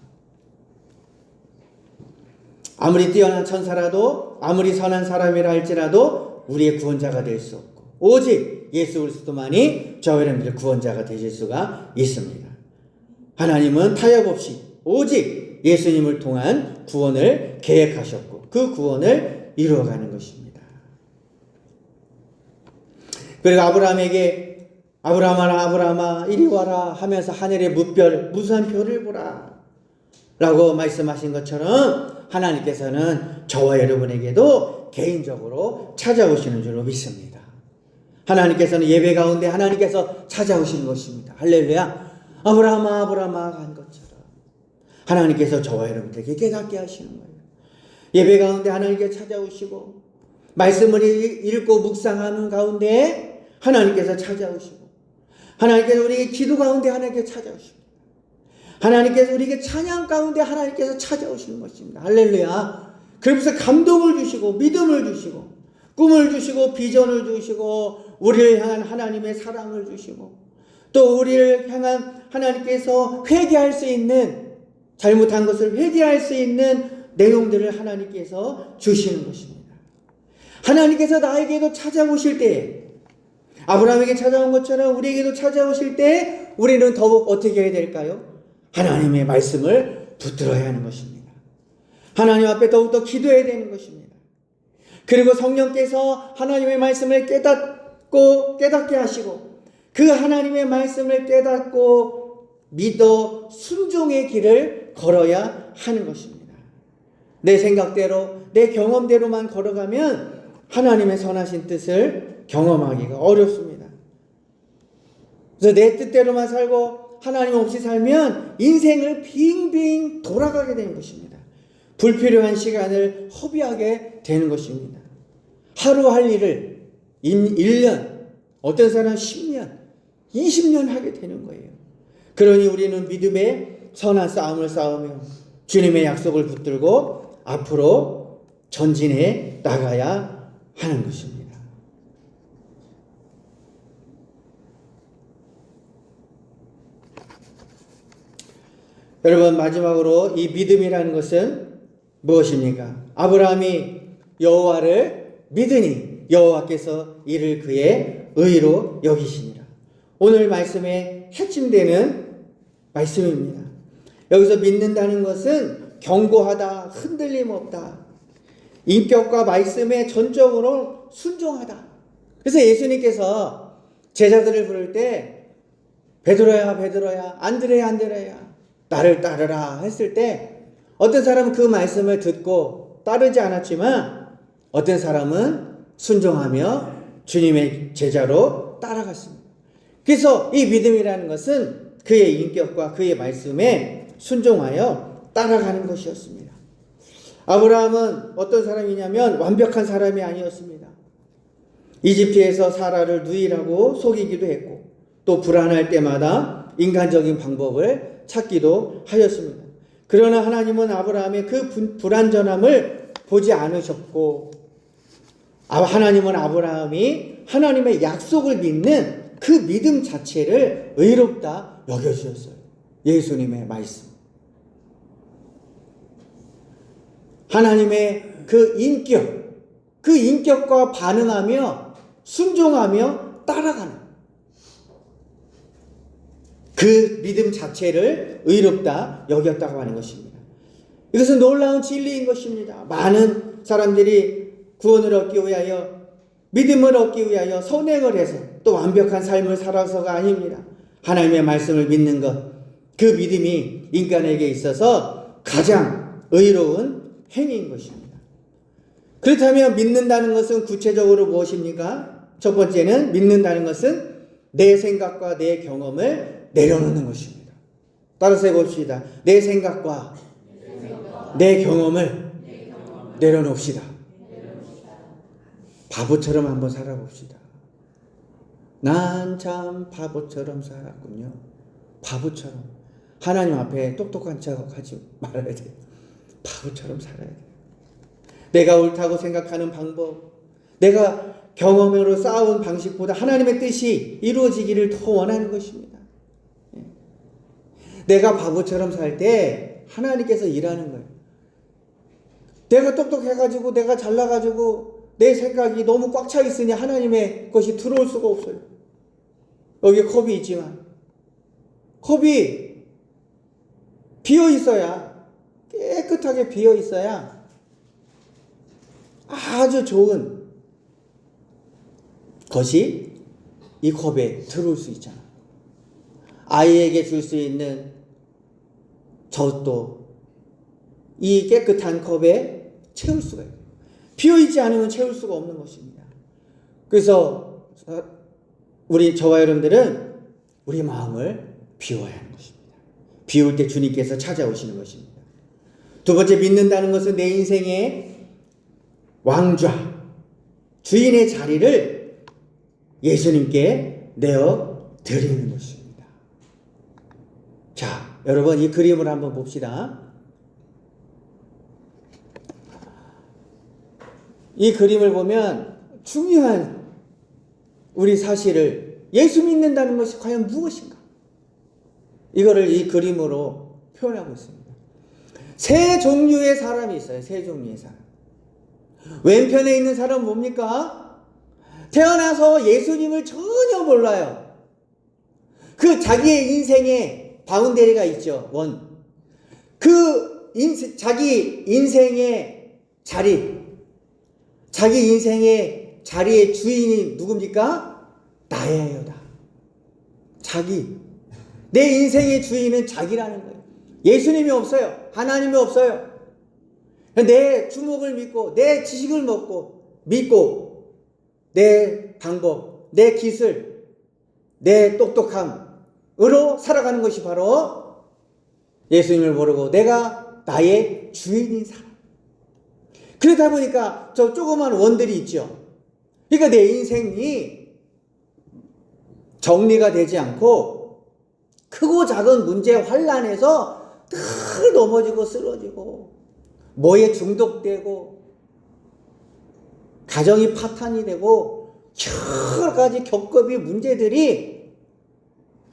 아무리 뛰어난 천사라도 아무리 선한 사람이라 할지라도 우리의 구원자가 될 수 없고 오직 예수 그리스도만이 저와 여러분들의 구원자가 되실 수가 있습니다. 하나님은 타협 없이 오직 예수님을 통한 구원을 계획하셨고 그 구원을 이루어가는 것입니다. 그리고 아브라함에게 아브라함아 이리 와라 하면서 하늘의 무수한 별을 보라 라고 말씀하신 것처럼 하나님께서는 저와 여러분에게도 개인적으로 찾아오시는 줄로 믿습니다. 하나님께서는 예배 가운데 하나님께서 찾아오시는 것입니다. 할렐루야. 아브라함아 한 것처럼 하나님께서 저와 여러분들에게 깨닫게 하시는 거예요. 예배 가운데 하나님께 찾아오시고 말씀을 읽고 묵상하는 가운데 하나님께서 찾아오시고 하나님께서 우리에게 기도 가운데 하나님께 찾아오시고 하나님께서 우리에게 찬양 가운데 하나님께서 찾아오시는 것입니다. 할렐루야. 그러면서 감동을 주시고 믿음을 주시고 꿈을 주시고 비전을 주시고 우리를 향한 하나님의 사랑을 주시고 또 우리를 향한 하나님께서 회개할 수 있는 잘못한 것을 회개할 수 있는 내용들을 하나님께서 주시는 것입니다. 하나님께서 나에게도 찾아오실 때 아브라함에게 찾아온 것처럼 우리에게도 찾아오실 때 우리는 더욱 어떻게 해야 될까요? 하나님의 말씀을 붙들어야 하는 것입니다. 하나님 앞에 더욱더 기도해야 되는 것입니다. 그리고 성령께서 하나님의 말씀을 깨닫게 하시고 그 하나님의 말씀을 깨닫고 믿어 순종의 길을 걸어야 하는 것입니다. 내 생각대로 내 경험대로만 걸어가면 하나님의 선하신 뜻을 경험하기가 어렵습니다. 그래서 내 뜻대로만 살고 하나님 없이 살면 인생을 빙빙 돌아가게 되는 것입니다. 불필요한 시간을 허비하게 되는 것입니다. 하루 할 일을 1년, 어떤 사람은 10년, 20년 하게 되는 거예요. 그러니 우리는 믿음의 선한 싸움을 싸우며 주님의 약속을 붙들고 앞으로 전진해 나가야 하는 것입니다. 여러분, 마지막으로 이 믿음이라는 것은 무엇입니까? 아브라함이 여호와를 믿으니 여호와께서 이를 그의 의로 여기시니라. 오늘 말씀에 핵심되는 말씀입니다. 여기서 믿는다는 것은 견고하다, 흔들림 없다, 인격과 말씀에 전적으로 순종하다. 그래서 예수님께서 제자들을 부를 때 베드로야 베드로야, 안드레야 안드레야, 나를 따르라 했을 때 어떤 사람은 그 말씀을 듣고 따르지 않았지만 어떤 사람은 순종하며 주님의 제자로 따라갔습니다. 그래서 이 믿음이라는 것은 그의 인격과 그의 말씀에 순종하여 따라가는 것이었습니다. 아브라함은 어떤 사람이냐면 완벽한 사람이 아니었습니다. 이집트에서 사라를 누이라고 속이기도 했고 또 불안할 때마다 인간적인 방법을 찾기도 하였습니다. 그러나 하나님은 아브라함의 그 불완전함을 보지 않으셨고 하나님은 아브라함이 하나님의 약속을 믿는 그 믿음 자체를 의롭다 여겨주셨어요. 예수님의 말씀. 하나님의 그 인격과 반응하며 순종하며 따라가는 그 믿음 자체를 의롭다 여겼다고 하는 것입니다. 이것은 놀라운 진리인 것입니다. 많은 사람들이 구원을 얻기 위하여, 믿음을 얻기 위하여 선행을 해서 또 완벽한 삶을 살아서가 아닙니다. 하나님의 말씀을 믿는 것, 그 믿음이 인간에게 있어서 가장 의로운 행위인 것입니다. 그렇다면 믿는다는 것은 구체적으로 무엇입니까? 첫 번째는 믿는다는 것은 내 생각과 내 경험을 내려놓는 것입니다. 따라서 해봅시다. 내 생각과 내 경험을 내려놓읍시다. 바보처럼 한번 살아봅시다. 난 참 바보처럼 살았군요. 바보처럼. 하나님 앞에 똑똑한 척 하지 말아야 돼요. 바보처럼 살아야 돼요. 내가 옳다고 생각하는 방법, 내가 경험으로 쌓아온 방식보다 하나님의 뜻이 이루어지기를 더 원하는 것입니다. 내가 바보처럼 살 때 하나님께서 일하는 거예요. 내가 똑똑해가지고 내가 잘나가지고 내 생각이 너무 꽉 차 있으니 하나님의 것이 들어올 수가 없어요. 여기 컵이 있지만 컵이 비어 있어야, 깨끗하게 비어 있어야 아주 좋은 것이 이 컵에 들어올 수 있잖아. 아이에게 줄 수 있는 젖도 이 깨끗한 컵에 채울 수가 있어요. 비어있지 않으면 채울 수가 없는 것입니다. 그래서 저와 여러분들은 우리 마음을 비워야 하는 것입니다. 비울 때 주님께서 찾아오시는 것입니다. 두 번째, 믿는다는 것은 내 인생의 왕좌, 주인의 자리를 예수님께 내어 드리는 것입니다. 자, 여러분 이 그림을 한번 봅시다. 이 그림을 보면 중요한 우리 사실을, 예수 믿는다는 것이 과연 무엇인가? 이거를 이 그림으로 표현하고 있습니다. 세 종류의 사람이 있어요. 세 종류의 사람. 왼편에 있는 사람은 뭡니까? 태어나서 예수님을 전혀 몰라요. 그 자기의 인생에 바운데리가 있죠. 자기 인생의 자기 인생의 자리의 주인이 누굽니까? 나예요, 나. 내 인생의 주인은 자기라는 거예요. 예수님이 없어요. 하나님이 없어요. 내 주목을 믿고, 내 지식을 믿고, 내 방법, 내 기술, 내 똑똑함, 살아가는 것이 바로 예수님을 모르고 내가 나의 주인인 사람. 그러다 보니까 저 조그만 원들이 있죠. 그러니까 내 인생이 정리가 되지 않고 크고 작은 문제 환란에서 늘 넘어지고 쓰러지고 뭐에 중독되고 가정이 파탄이 되고 여러 가지 겹겹이 문제들이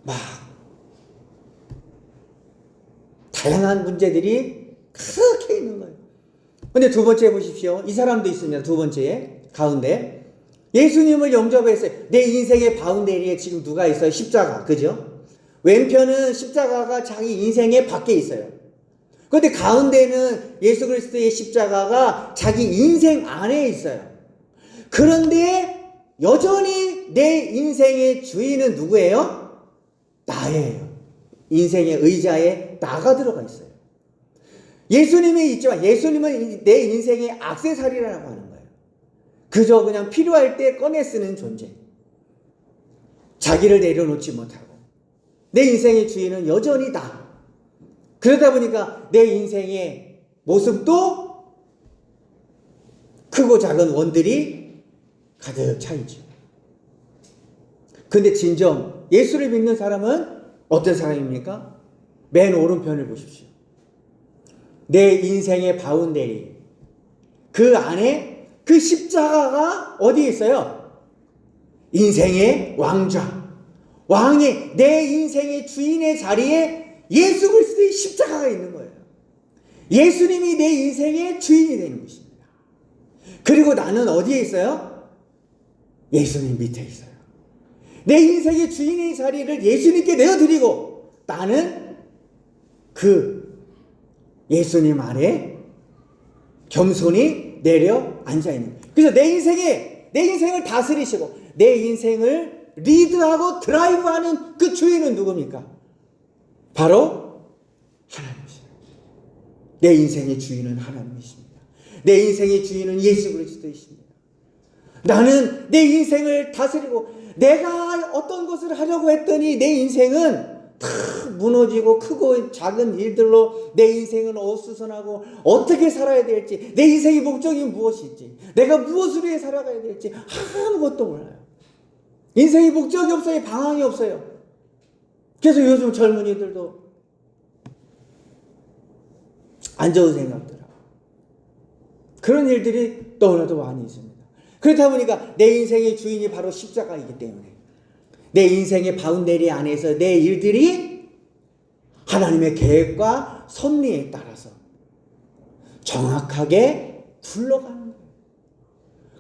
막 다양한 문제들이 그렇게 있는 거예요. 근데 두 번째 보십시오. 이 사람도 있습니다. 두 번째 가운데 예수님을 영접했어요. 내 인생의 바운데리에 지금 누가 있어요? 십자가. 그죠? 왼편은 십자가가 자기 인생의 밖에 있어요. 그런데 가운데는 예수 그리스도의 십자가가 자기 인생 안에 있어요. 그런데 여전히 내 인생의 주인은 누구예요? 나예요. 인생의 의자에 나가 들어가 있어요. 예수님이 있지만 예수님은 내 인생의 액세서리라고 하는 거예요. 그저 그냥 필요할 때 꺼내 쓰는 존재. 자기를 내려놓지 못하고 내 인생의 주인은 여전히 나. 그러다 보니까 내 인생의 모습도 크고 작은 원들이 가득 차 있죠. 근데 진정 예수를 믿는 사람은 어떤 사람입니까? 맨 오른편을 보십시오. 내 인생의 바운데리. 그 안에 그 십자가가 어디에 있어요? 인생의 왕좌. 왕의 내 인생의 주인의 자리에 예수 그리스도의 십자가가 있는 거예요. 예수님이 내 인생의 주인이 되는 것입니다. 그리고 나는 어디에 있어요? 예수님 밑에 있어요. 내 인생의 주인의 자리를 예수님께 내어드리고 나는 그 예수님 아래 겸손히 내려 앉아있는 거예요. 그래서 내 인생을 다스리시고 내 인생을 리드하고 드라이브하는 그 주인은 누굽니까? 바로 하나님이십니다. 내 인생의 주인은 하나님이십니다. 내 인생의 주인은 예수 그리스도이십니다. 나는 내 인생을 다스리고 내가 어떤 것을 하려고 했더니 내 인생은 다 무너지고 크고 작은 일들로 내 인생은 어수선하고 어떻게 살아야 될지 내 인생의 목적이 무엇일지 내가 무엇을 위해 살아가야 될지 아무것도 몰라요. 인생의 목적이 없어요. 방향이 없어요. 그래서 요즘 젊은이들도 안 좋은 생각들 하고 그런 일들이 너무나도 많이 있습니다. 그렇다 보니까 내 인생의 주인이 바로 십자가이기 때문에 내 인생의 바운데리 안에서 내 일들이 하나님의 계획과 섭리에 따라서 정확하게 굴러가는 거예요.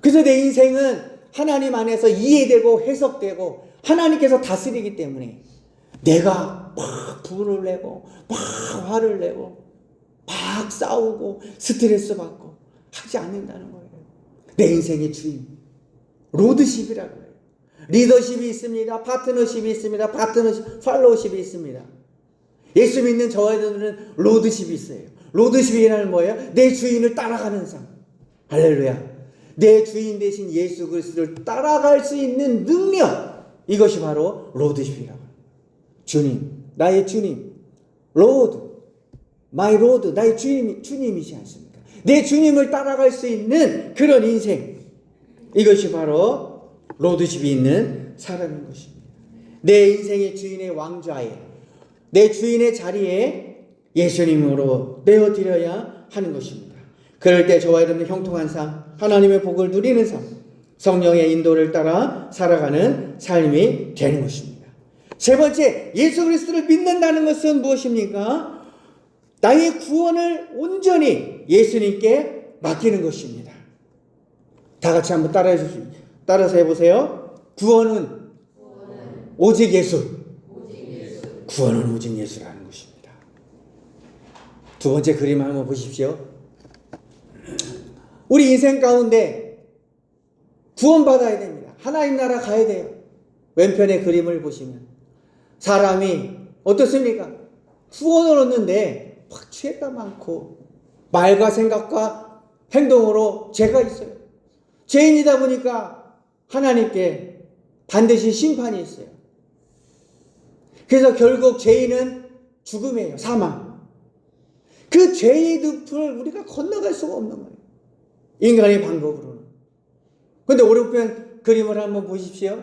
그래서 내 인생은 하나님 안에서 이해되고 해석되고 하나님께서 다스리기 때문에 내가 막 분을 내고 막 화를 내고 막 싸우고 스트레스 받고 하지 않는다는 거예요. 내 인생의 주인 로드십이라고 해요. 리더십이 있습니다. 파트너십이 있습니다. 팔로우십이 있습니다. 예수 믿는 저희들은 로드십이 있어요. 로드십이라는 뭐예요? 내 주인을 따라가는 삶. 할렐루야. 내 주인 대신 예수 그리스도를 따라갈 수 있는 능력. 이것이 바로 로드십이라고 합니다. 주님, 나의 주님. 로드, 마이 로드, 나의 주님이시 않습니까? 내 주님을 따라갈 수 있는 그런 인생. 이것이 바로 로드십이 있는 사람인 것입니다. 내 인생의 주인의 왕좌에 내 주인의 자리에 예수님으로 내어드려야 하는 것입니다. 그럴 때 저와 여러분의 형통한 삶, 하나님의 복을 누리는 삶, 성령의 인도를 따라 살아가는 삶이 되는 것입니다. 세 번째, 예수 그리스도를 믿는다는 것은 무엇입니까? 나의 구원을 온전히 예수님께 맡기는 것입니다. 다 같이 한번 따라서 해보세요. 구원은 오직 예수. 구원은 오직 예수라는 것입니다. 두 번째 그림 한번 보십시오. 우리 인생 가운데 구원받아야 됩니다. 하나님 나라 가야 돼요. 왼편의 그림을 보시면 사람이 어떻습니까? 구원을 얻는데 막 죄가 많고 말과 생각과 행동으로 죄가 있어요. 죄인이다 보니까 하나님께 반드시 심판이 있어요. 그래서 결국 죄인은 죽음이에요. 사망. 그 죄의 늪을 우리가 건너갈 수가 없는 거예요. 인간의 방법으로는. 그런데 오른편 그림을 한번 보십시오.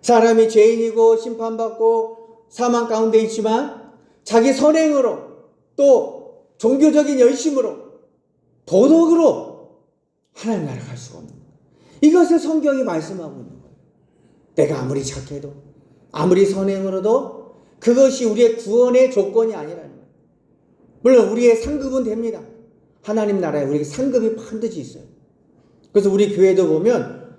사람이 죄인이고 심판받고 사망 가운데 있지만 자기 선행으로 또 종교적인 열심으로 도덕으로 하나님 나라 갈 수가 없는 거예요. 이것을 성경이 말씀하고 있는 거예요. 내가 아무리 착해도 아무리 선행으로도 그것이 우리의 구원의 조건이 아니라는 거예요. 물론 우리의 상급은 됩니다. 하나님 나라에 우리에게 상급이 반드시 있어요. 그래서 우리 교회도 보면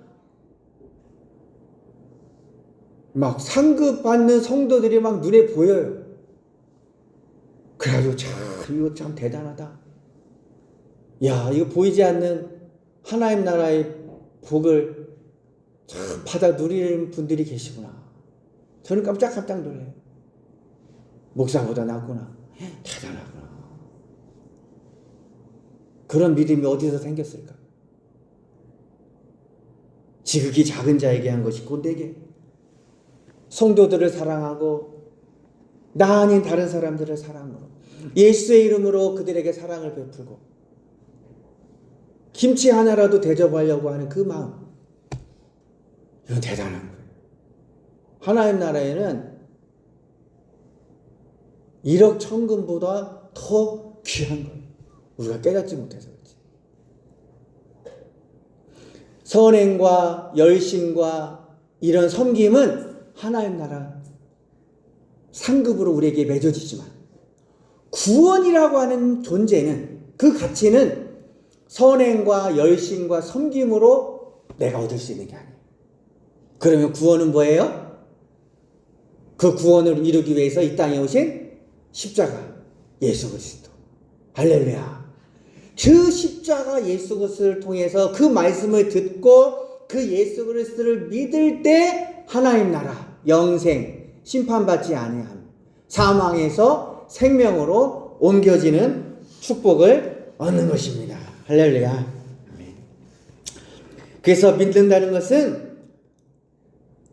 막 상급 받는 성도들이 막 눈에 보여요. 그래가지고 참 이거 참 대단하다. 야, 이거 보이지 않는 하나님 나라의 복을 참 받아 누리는 분들이 계시구나. 저는 깜짝깜짝 놀래요. 목사보다 낫구나. 대단하구나. 그런 믿음이 어디서 생겼을까? 지극히 작은 자에게 한 것이 곧 내게. 성도들을 사랑하고 나 아닌 다른 사람들을 사랑으로 예수의 이름으로 그들에게 사랑을 베풀고 김치 하나라도 대접하려고 하는 그 마음, 이건 대단한 거예요. 하나님 나라에는 1억 천금보다 더 귀한 거예요. 우리가 깨닫지 못해서 그렇지. 선행과 열심과 이런 섬김은 하나님 나라 상급으로 우리에게 맺어지지만 구원이라고 하는 존재는, 그 가치는 선행과 열심과 섬김으로 내가 얻을 수 있는 게 아니에요. 그러면 구원은 뭐예요? 그 구원을 이루기 위해서 이 땅에 오신 십자가 예수 그리스도. 할렐루야. 그 십자가 예수 그리스도를 통해서 그 말씀을 듣고 그 예수 그리스도를 믿을 때 하나님 나라 영생, 심판받지 아니함, 사망에서 생명으로 옮겨지는 축복을 얻는 것입니다. 할렐루야. 그래서 믿는다는 것은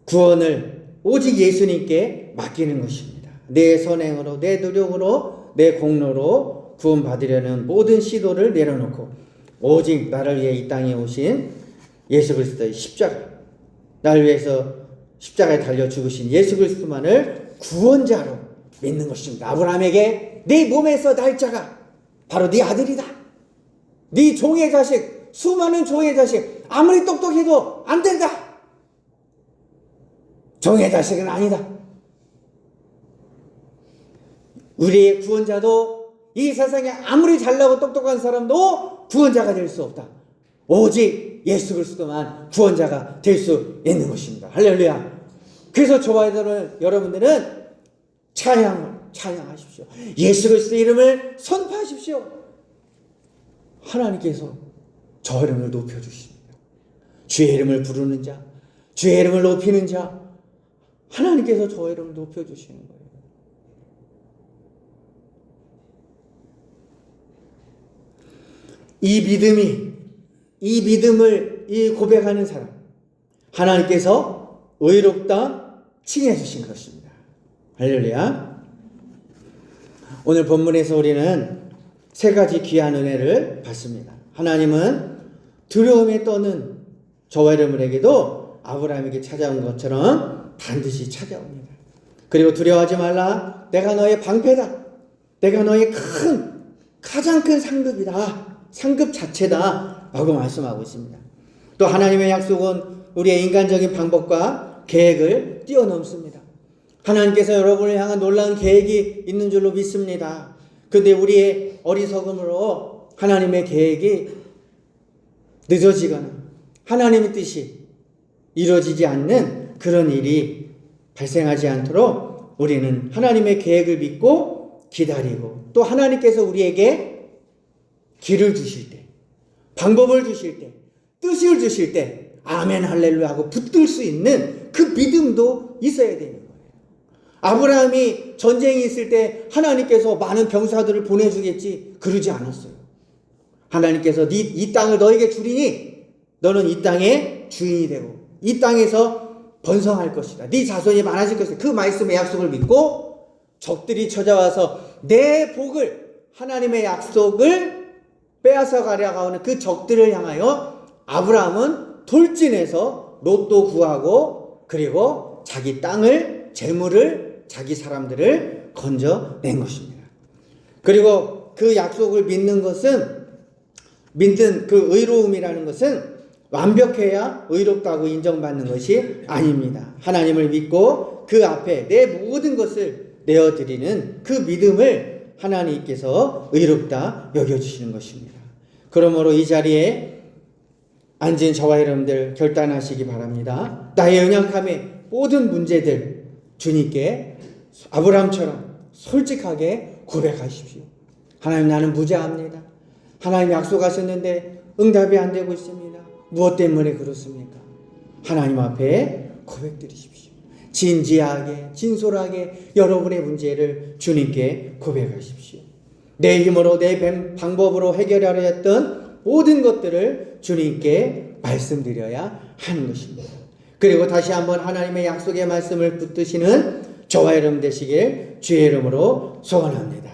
구원을 오직 예수님께 맡기는 것입니다. 내 선행으로, 내 노력으로, 내 공로로 구원받으려는 모든 시도를 내려놓고 오직 나를 위해 이 땅에 오신 예수 그리스도의 십자가, 나를 위해서 십자가에 달려 죽으신 예수 그리스도만을 구원자로 믿는 것입니다. 아브라함에게 네 몸에서 날 자가 바로 네 아들이다. 네 종의 자식, 수많은 종의 자식, 아무리 똑똑해도 안 된다. 종의 자식은 아니다. 우리의 구원자도 이 세상에 아무리 잘나고 똑똑한 사람도 구원자가 될 수 없다. 오직 예수 그리스도만 구원자가 될 수 있는 것입니다. 할렐루야. 그래서 저와 여러분들은 찬양하십시오. 예수 그리스도 이름을 선포하십시오. 하나님께서 저 이름을 높여주십니다. 주의 이름을 부르는 자, 주의 이름을 높이는 자, 하나님께서 저 이름을 높여주시는 거예요. 이 믿음을 고백하는 사람, 하나님께서 의롭다 칭해 주신 것입니다. 할렐루야. 오늘 본문에서 우리는 세 가지 귀한 은혜를 받습니다. 하나님은 두려움에 떠는 저와 여러분에게도 아브라함에게 찾아온 것처럼 반드시 찾아옵니다. 그리고 두려워하지 말라. 내가 너의 방패다. 내가 너의 가장 큰 상급이다. 상급 자체다. 라고 말씀하고 있습니다. 또 하나님의 약속은 우리의 인간적인 방법과 계획을 뛰어넘습니다. 하나님께서 여러분을 향한 놀라운 계획이 있는 줄로 믿습니다. 그런데 우리의 어리석음으로 하나님의 계획이 늦어지거나 하나님의 뜻이 이루어지지 않는 그런 일이 발생하지 않도록 우리는 하나님의 계획을 믿고 기다리고, 또 하나님께서 우리에게 길을 주실 때, 방법을 주실 때, 뜻을 주실 때 아멘 할렐루야 하고 붙들 수 있는 그 믿음도 있어야 되는 거예요. 아브라함이 전쟁이 있을 때 하나님께서 많은 병사들을 보내주겠지 그러지 않았어요. 하나님께서 이 땅을 너에게 주리니 너는 이 땅의 주인이 되고 이 땅에서 번성할 것이다. 네 자손이 많아질 것이다. 그 말씀의 약속을 믿고 적들이 찾아와서 내 복을, 하나님의 약속을 빼앗아 가려고 하는 그 적들을 향하여 아브라함은 돌진해서 롯도 구하고 그리고 자기 땅을, 재물을, 자기 사람들을 건져낸 것입니다. 그리고 그 약속을 믿는 그 의로움이라는 것은 완벽해야 의롭다고 인정받는 것이 아닙니다. 하나님을 믿고 그 앞에 내 모든 것을 내어드리는 그 믿음을 하나님께서 의롭다 여겨주시는 것입니다. 그러므로 이 자리에 앉은 저와 여러분들 결단하시기 바랍니다. 나의 연약함의 모든 문제들 주님께 아브라함처럼 솔직하게 고백하십시오. 하나님, 나는 무죄합니다. 하나님 약속하셨는데 응답이 안 되고 있습니다. 무엇 때문에 그렇습니까? 하나님 앞에 고백드리십시오. 진지하게, 진솔하게 여러분의 문제를 주님께 고백하십시오. 내 힘으로, 내 방법으로 해결하려 했던 모든 것들을 주님께 말씀드려야 하는 것입니다. 그리고 다시 한번 하나님의 약속의 말씀을 붙드시는 저와 여러분 되시길 주의 이름으로 소원합니다.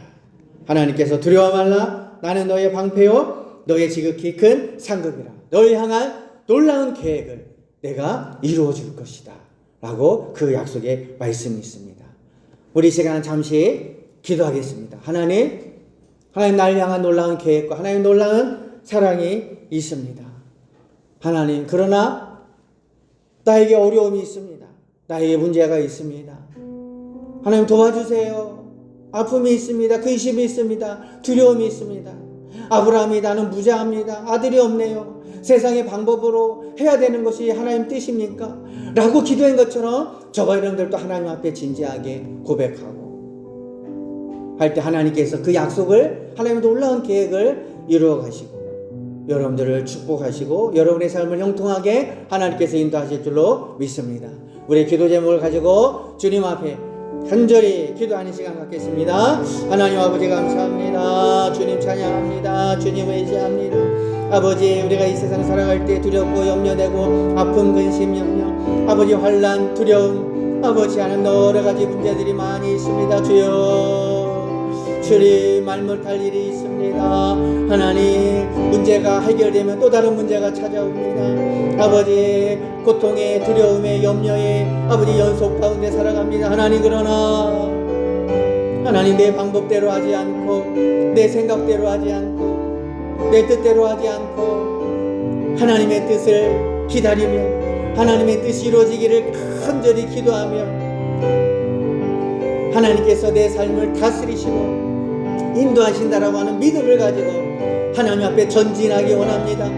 하나님께서 두려워 말라. 나는 너의 방패요 너의 지극히 큰 상급이라. 너를 향한 놀라운 계획을 내가 이루어 줄 것이다. 라고 그 약속의 말씀이 있습니다. 우리 시간 잠시 기도하겠습니다. 하나님 나를 향한 놀라운 계획과 하나님 놀라운 사랑이 있습니다. 하나님, 그러나 나에게 어려움이 있습니다. 나에게 문제가 있습니다. 하나님 도와주세요. 아픔이 있습니다. 근심이 있습니다. 두려움이 있습니다. 아브라함이 나는 무죄합니다. 아들이 없네요. 세상의 방법으로 해야 되는 것이 하나님 뜻입니까? 라고 기도한 것처럼 저와 여러분들도 하나님 앞에 진지하게 고백하고 할 때 하나님께서 그 약속을, 하나님의 놀라운 계획을 이루어 가시고 여러분들을 축복하시고 여러분의 삶을 형통하게 하나님께서 인도하실 줄로 믿습니다. 우리의 기도 제목을 가지고 주님 앞에 간절히 기도하는 시간 갖겠습니다. 하나님 아버지 감사합니다. 주님 찬양합니다. 주님 의지합니다. 아버지, 우리가 이 세상 살아갈 때 두렵고 염려되고 아픔, 근심, 염려, 아버지 환난, 두려움, 아버지 하는 여러 가지 문제들이 많이 있습니다. 주님 말 못할 일이 있습니다. 하나님, 문제가 해결되면 또 다른 문제가 찾아옵니다. 아버지, 고통에, 두려움에, 염려에 아버지 연속 가운데 살아갑니다. 하나님, 그러나 하나님 내 방법대로 하지 않고 내 생각대로 하지 않고 내 뜻대로 하지 않고 하나님의 뜻을 기다리며 하나님의 뜻이 이루어지기를 간절히 기도하며 하나님께서 내 삶을 다스리시고 인도하신다라고 하는 믿음을 가지고 하나님 앞에 전진하기 원합니다.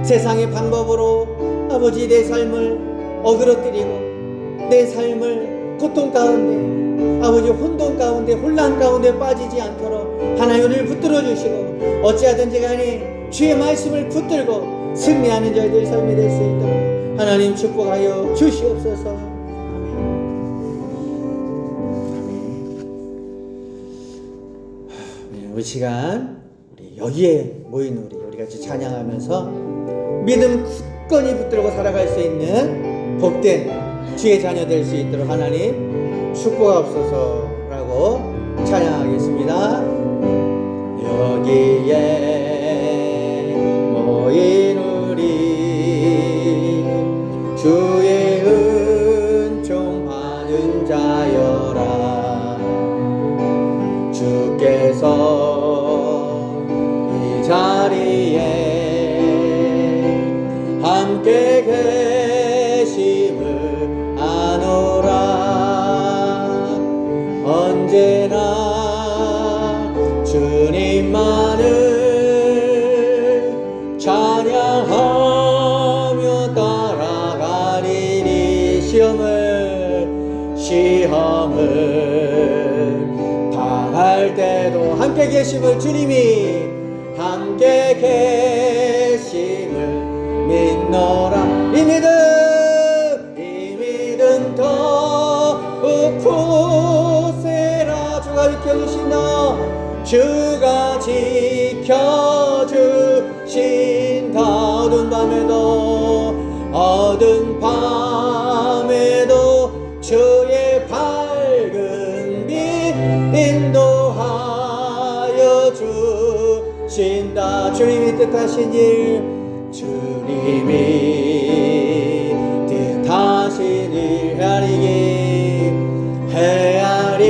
세상의 방법으로 아버지 내 삶을 어그러뜨리고 내 삶을 고통 가운데 아버지 혼돈 가운데 혼란 가운데 빠지지 않도록 하나님 우리를 붙들어 주시고 어찌하든지 간에 주의 말씀을 붙들고 승리하는 저희들 삶이 될 수 있도록 하나님 축복하여 주시옵소서. 이 시간 우리 여기에 모인 우리 같이 찬양하면서 믿음 굳건히 붙들고 살아갈 수 있는 복된 주의 자녀 될 수 있도록 하나님 축복하옵소서라고 찬양하겠습니다. 여기에 모인 우리 주의 은총 받은 자여라. 주께서 이 자리에 함께 계심을 아노라. 언제나 주님만을 찬양하며 따라가리니 시험을 당할 때도 함께 계심을 주님이 함께 계심을 믿노라. 이 믿음 더욱 굳세라. 주가 지켜주신다. 주가 지켜주신다. 어두운 밤에도 주신다. 주님이 뜻하신 일, 주님이 뜻하신 일 헤아리기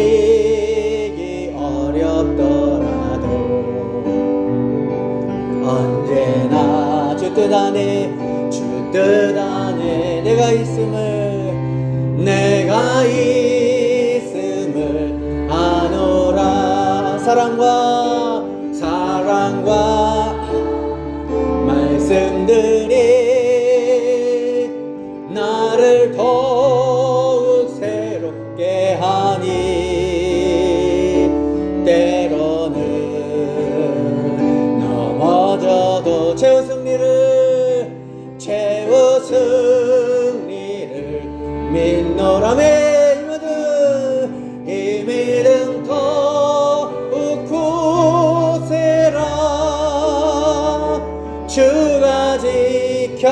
어렵더라도 언제나 주 뜻 안에 내가 있음을 아노라. 사랑과 말씀들이 나를 더욱 새롭게 하니 때로는 넘어져도 최후 승리를 믿노라매. 이 믿음 더욱 굳세라. 주가 지켜주시다.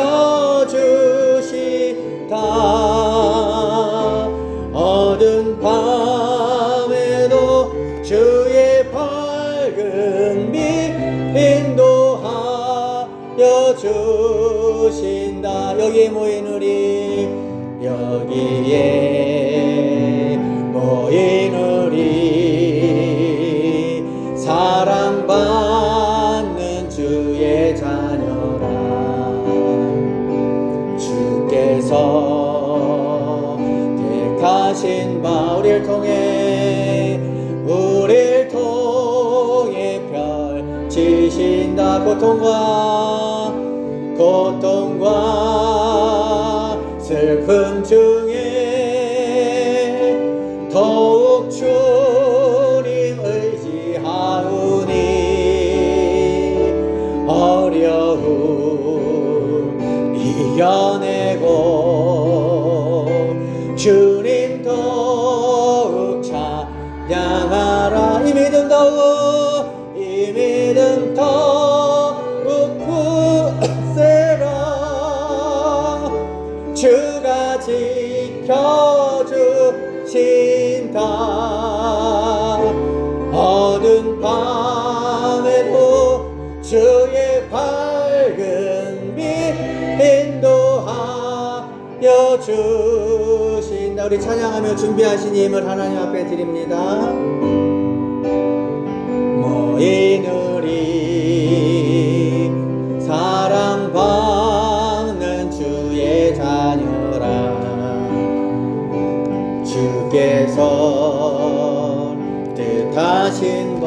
어두운 밤에도 주의 밝은 빛 인도하여 주신다. 여기에 모인 우리 사랑받는 주의 자녀라. 주께서 택하신 바 우리를 통해 펼치신다. 고통과 슬픔 중에 더욱 주님 의지하오니 어려움 이겨내고 주님 더욱 찬양하라. 이 믿음 더욱 굳세라. 주가 지켜주신다. 어두운 밤에도 주의 밝은 빛 인도하여 주신다. 우리 찬양하며 준비하신 힘을 하나님 앞에 드립니다. 모인 우리 사랑받는 주의 자녀라. 주께서 뜻하신 바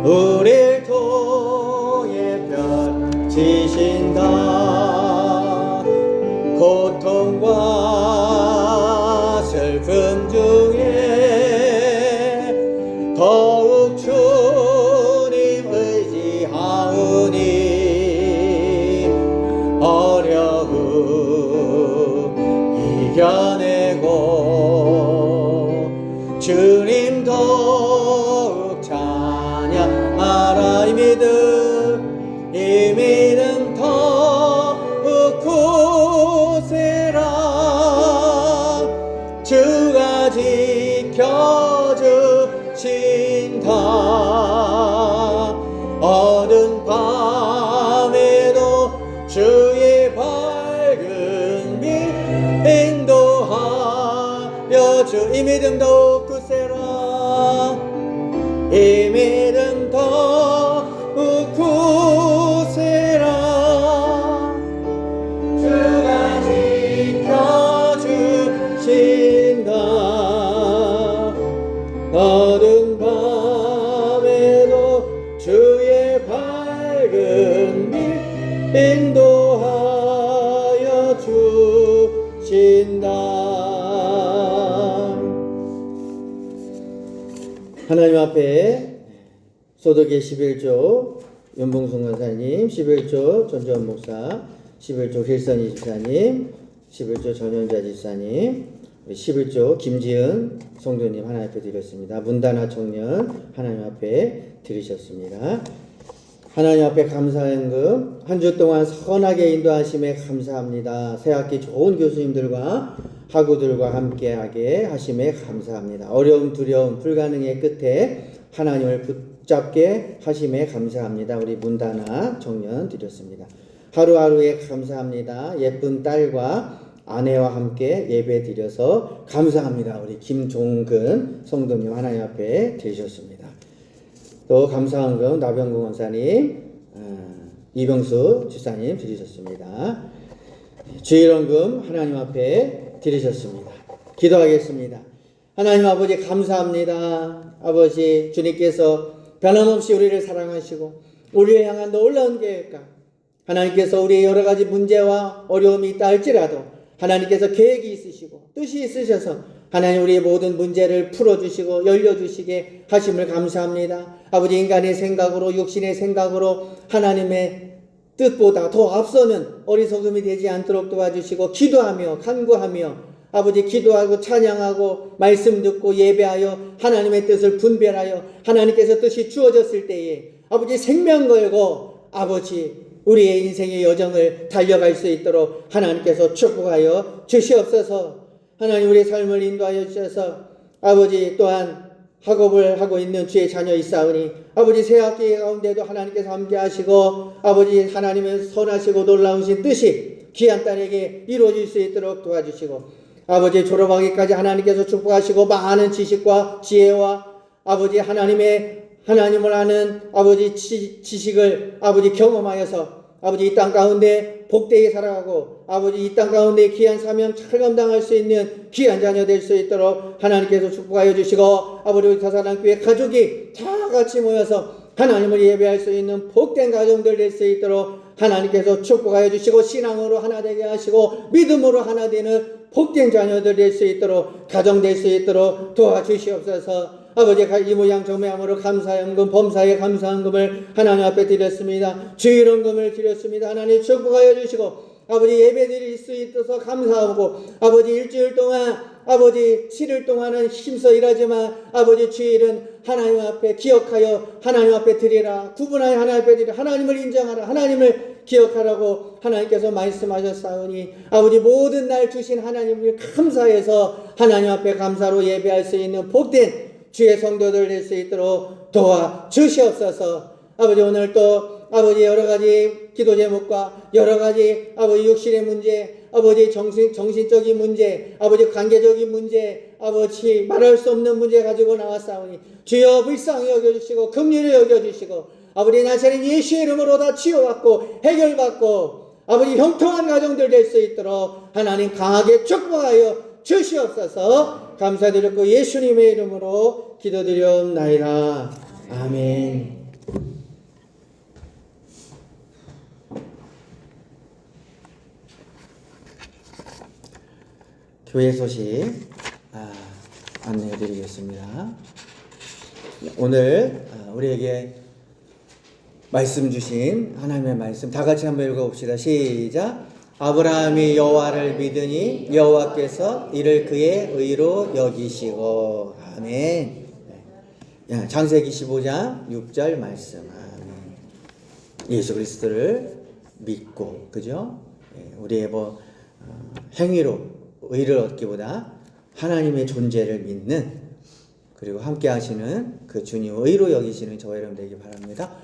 우리를 통해 펼치신다. 고통과 슬픔 중에 더욱 주님 의지하오니 어려움 이겨내고 주님 더욱 찬양하라. 이 믿음 더욱 굳세라. 주가 지켜주신다. 어두운 밤에도 주의 밝은 빛 인도하여 주. 이 믿음 더욱 굳세라. 이 믿음 더욱 굳세라. 주가 지켜주신다. 어두운 밤에도 주의 밝은 빛 인도하여 주신다. 하나님 앞에 소득의 11조 윤봉순 권사님, 11조 전주원 목사, 11조 길선희 집사님, 11조 전현자 집사님, 11조 김지은 성도님 하나님 앞에 드렸습니다. 문단하 청년 하나님 앞에 드리셨습니다. 하나님 앞에 감사연금 한 주 동안 선하게 인도하심에 감사합니다. 새학기 좋은 교수님들과 학우들과 함께하게 하심에 감사합니다. 어려움, 두려움, 불가능의 끝에 하나님을 붙잡게 하심에 감사합니다. 우리 문다나 청년 드렸습니다. 하루하루에 감사합니다. 예쁜 딸과 아내와 함께 예배 드려서 감사합니다. 우리 김종근 성도님 하나님 앞에 드리셨습니다. 또 감사한금 나병궁 원사님, 이병수 지사님 드리셨습니다. 주일원금 하나님 앞에 드리셨습니다. 기도하겠습니다. 하나님 아버지 감사합니다. 아버지 주님께서 변함없이 우리를 사랑하시고 우리를 향한 놀라운 계획과 하나님께서 우리의 여러 가지 문제와 어려움이 있다 할지라도 하나님께서 계획이 있으시고 뜻이 있으셔서 하나님 우리의 모든 문제를 풀어주시고 열려주시게 하심을 감사합니다. 아버지 인간의 생각으로 육신의 생각으로 하나님의 뜻보다 더 앞서는 어리석음이 되지 않도록 도와주시고 기도하며 간구하며 아버지 기도하고 찬양하고 말씀 듣고 예배하여 하나님의 뜻을 분별하여 하나님께서 뜻이 주어졌을 때에 아버지 생명 걸고 아버지 우리의 인생의 여정을 달려갈 수 있도록 하나님께서 축복하여 주시옵소서. 하나님 우리의 삶을 인도하여 주셔서 아버지 또한 학업을 하고 있는 주의 자녀 있사오니 아버지 새 학기 가운데도 하나님께서 함께 하시고 아버지 하나님의 선하시고 놀라우신 뜻이 귀한 딸에게 이루어질 수 있도록 도와주시고 아버지 졸업하기까지 하나님께서 축복하시고 많은 지식과 지혜와 아버지 하나님을 아는 아버지 지식을 아버지 경험하여서 아버지 이 땅 가운데 복되게 살아가고 아버지 이 땅 가운데 귀한 사명 잘 감당할 수 있는 귀한 자녀 될 수 있도록 하나님께서 축복하여 주시고 아버지 우리 다사랑교회 가족이 다 같이 모여서 하나님을 예배할 수 있는 복된 가정들 될 수 있도록 하나님께서 축복하여 주시고 신앙으로 하나 되게 하시고 믿음으로 하나 되는 복된 자녀들 될 수 있도록 가정 될 수 있도록 도와주시옵소서. 아버지 이 모양 저 모양으로 감사연금 범사에 감사연금을 하나님 앞에 드렸습니다. 주일원금을 드렸습니다. 하나님 축복하여 주시고 아버지 예배 드릴 수 있어서 감사하고 아버지 일주일 동안 아버지 7일 동안은 힘써 일하지만 아버지 주일은 하나님 앞에 기억하여 하나님 앞에 드리라. 구분하여 하나님 앞에 드리라. 하나님을 인정하라. 하나님을 기억하라고 하나님께서 말씀하셨사오니 아버지 모든 날 주신 하나님을 감사해서 하나님 앞에 감사로 예배할 수 있는 복된 주의 성도들 될 수 있도록 도와주시옵소서. 아버지 오늘 또 아버지 여러 가지 기도 제목과 여러 가지 아버지 육신의 문제, 아버지 정신적인 문제, 아버지 관계적인 문제, 아버지 말할 수 없는 문제 가지고 나왔사오니 주여 불쌍히 여겨주시고 긍휼히 여겨주시고 아버지 나차는 예수의 이름으로 다 치유받고 해결받고 아버지 형통한 가정들 될 수 있도록 하나님 강하게 축복하여 주시옵소서. 감사드렸고 예수님의 이름으로 기도드리옵나이다. 아멘. 교회 소식 안내해 드리겠습니다. 오늘 우리에게 말씀 주신 하나님의 말씀 다 같이 한번 읽어봅시다. 시작. 아브라함이 여호와를 믿으니 여호와께서 이를 그의 의로 여기시고. 아멘. 창세기 15장 6절 말씀. 아멘. 예수 그리스도를 믿고 그죠? 우리의 행위로 의를 얻기보다 하나님의 존재를 믿는 그리고 함께 하시는 그 주님 의로 여기시는 저와 여러분 되기 바랍니다.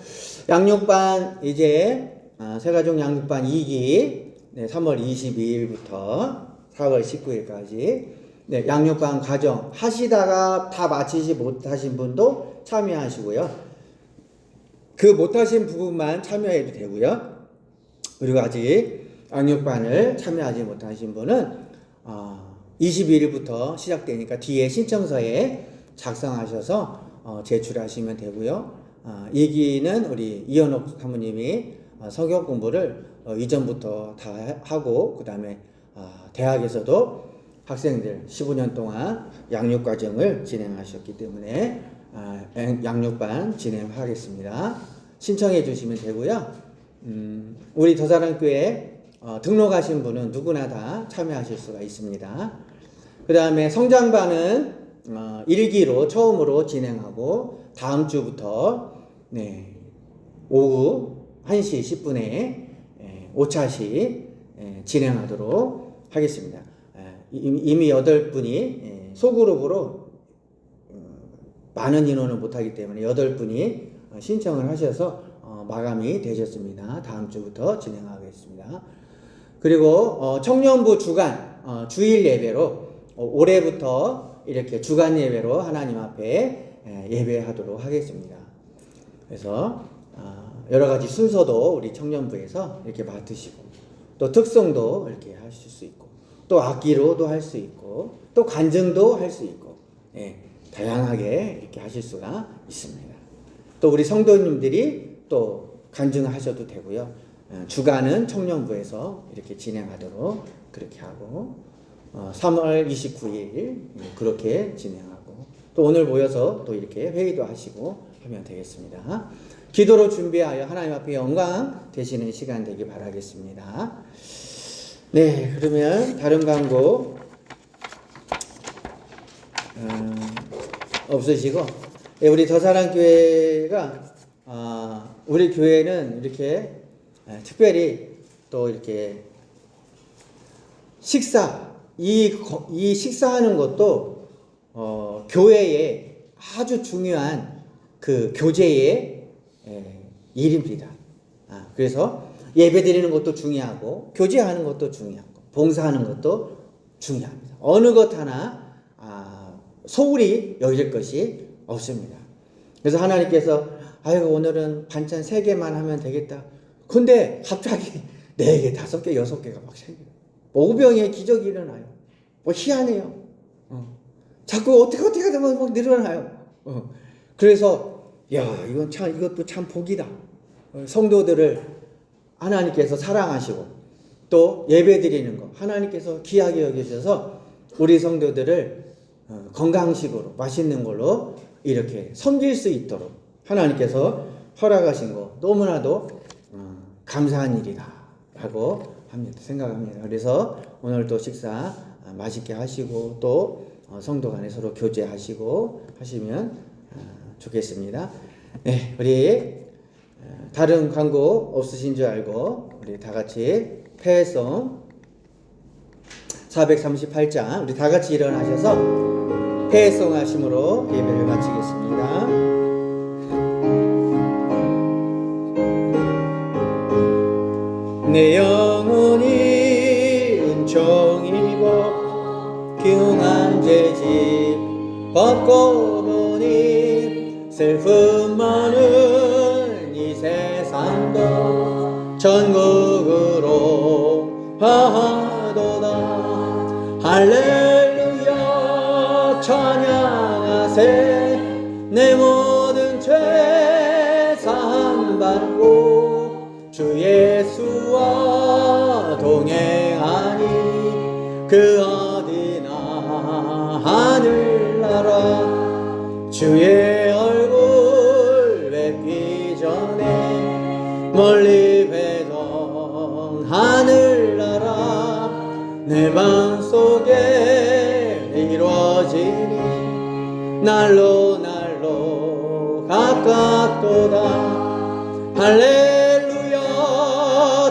양육반 이제 새가족 양육반 2기 3월 22일부터 4월 19일까지 양육반 과정 하시다가 다 마치지 못하신 분도 참여하시고요. 그 못하신 부분만 참여해도 되고요. 그리고 아직 양육반을 참여하지 못하신 분은 22일부터 시작되니까 뒤에 신청서에 작성하셔서 제출하시면 되고요. 2기는 우리 이현옥 사모님이 성경 공부를 이전부터 다 하고 그 다음에 대학에서도 학생들 15년 동안 양육과정을 진행하셨기 때문에 양육반 진행하겠습니다. 신청해 주시면 되고요. 우리 더사랑교회 등록하신 분은 누구나 다 참여하실 수가 있습니다. 그 다음에 성장반은 1기로 처음으로 진행하고 다음 주부터 오후 1시 10분에 5차씩 진행하도록 하겠습니다. 이미 8분이 소그룹으로 많은 인원을 못하기 때문에 8분이 신청을 하셔서 마감이 되셨습니다. 다음 주부터 진행하겠습니다. 그리고 청년부 주간 주일 예배로 올해부터 이렇게 주간 예배로 하나님 앞에 예배하도록 하겠습니다. 그래서 여러 가지 순서도 우리 청년부에서 이렇게 맡으시고 또 특성도 이렇게 하실 수 있고 또 악기로도 할 수 있고 또 간증도 할 수 있고 다양하게 이렇게 하실 수가 있습니다. 또 우리 성도님들이 또 간증하셔도 되고요. 주간은 청년부에서 이렇게 진행하도록 그렇게 하고 3월 29일 그렇게 진행하고 또 오늘 모여서 또 이렇게 회의도 하시고 하면 되겠습니다. 기도로 준비하여 하나님 앞에 영광 되시는 시간 되길 바라겠습니다. 네, 그러면 다른 광고 없으시고 우리 더사랑교회가 우리 교회는 이렇게 특별히 또 이렇게 이 식사하는 것도 교회의 아주 중요한 그 교제의 일입니다. 그래서 예배 드리는 것도 중요하고 교제하는 것도 중요하고 봉사하는 것도 중요합니다. 어느 것 하나 소홀히 여길 것이 없습니다. 그래서 하나님께서 아이고 오늘은 반찬 3개만 하면 되겠다. 근데 갑자기 4개, 5개, 6개가 막 생겨요. 오병이의 기적이 일어나요. 희한해요. 자꾸 어떻게 하다 막 늘어나요. 그래서 이것도 참 복이다. 성도들을 하나님께서 사랑하시고 또 예배 드리는 거 하나님께서 귀하게 여기셔서 우리 성도들을 건강식으로 맛있는 걸로 이렇게 섬길 수 있도록 하나님께서 허락하신 거 너무나도 감사한 일이다 라고 생각합니다. 그래서 오늘 또 식사 맛있게 하시고 또 성도 간에 서로 교제하시고 하시면 좋겠습니다. 네, 우리 다른 광고 없으신 줄 알고 우리 다 같이 폐회송 438장 우리 다 같이 일어나셔서 폐회송 하심으로 예배를 마치겠습니다. 내 영혼이 은총 입어 기웅한 죄짐 벗고 보니 슬픔 많은 이 세상도 천국으로 하도다. 할렐루야 찬양하세. 내 모든 죄 사함받고 주 예수와 동행하니 그 어디나 하늘나라. 주의 얼굴 뵙기 전에 멀리 뵈던 하늘나라 내 맘속에 이루어지니 날로 날로 가깝도다. 할렐루야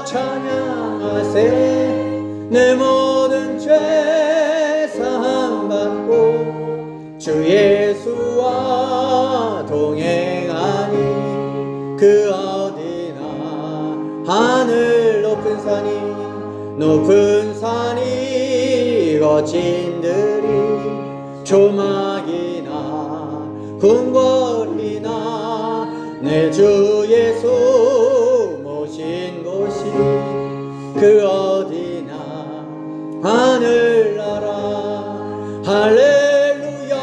찬양하세. 내 모든 죄 사함받고 주 예수와 동행하니 그 어디나 하늘 높은 산이 거친 들이 조막이나 궁궐이나 내 주 예수 모신 곳이 그 어디나 하늘나라. 할렐루야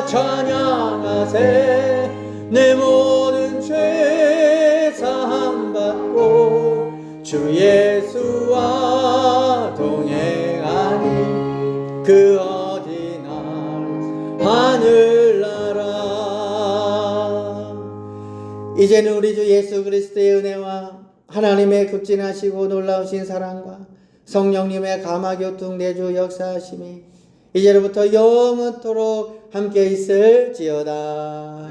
찬양하세. 내 모든 죄 사함받고 주 예수와 동행하니 그 어디나 하늘나라. 이제는 우리 주 예수 그리스도의 은혜와 하나님의 극진하시고 놀라우신 사랑과 성령님의 감화교통 내주 역사하심이 이제로부터 영원토록 함께 있을지어다.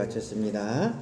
바쳤습니다.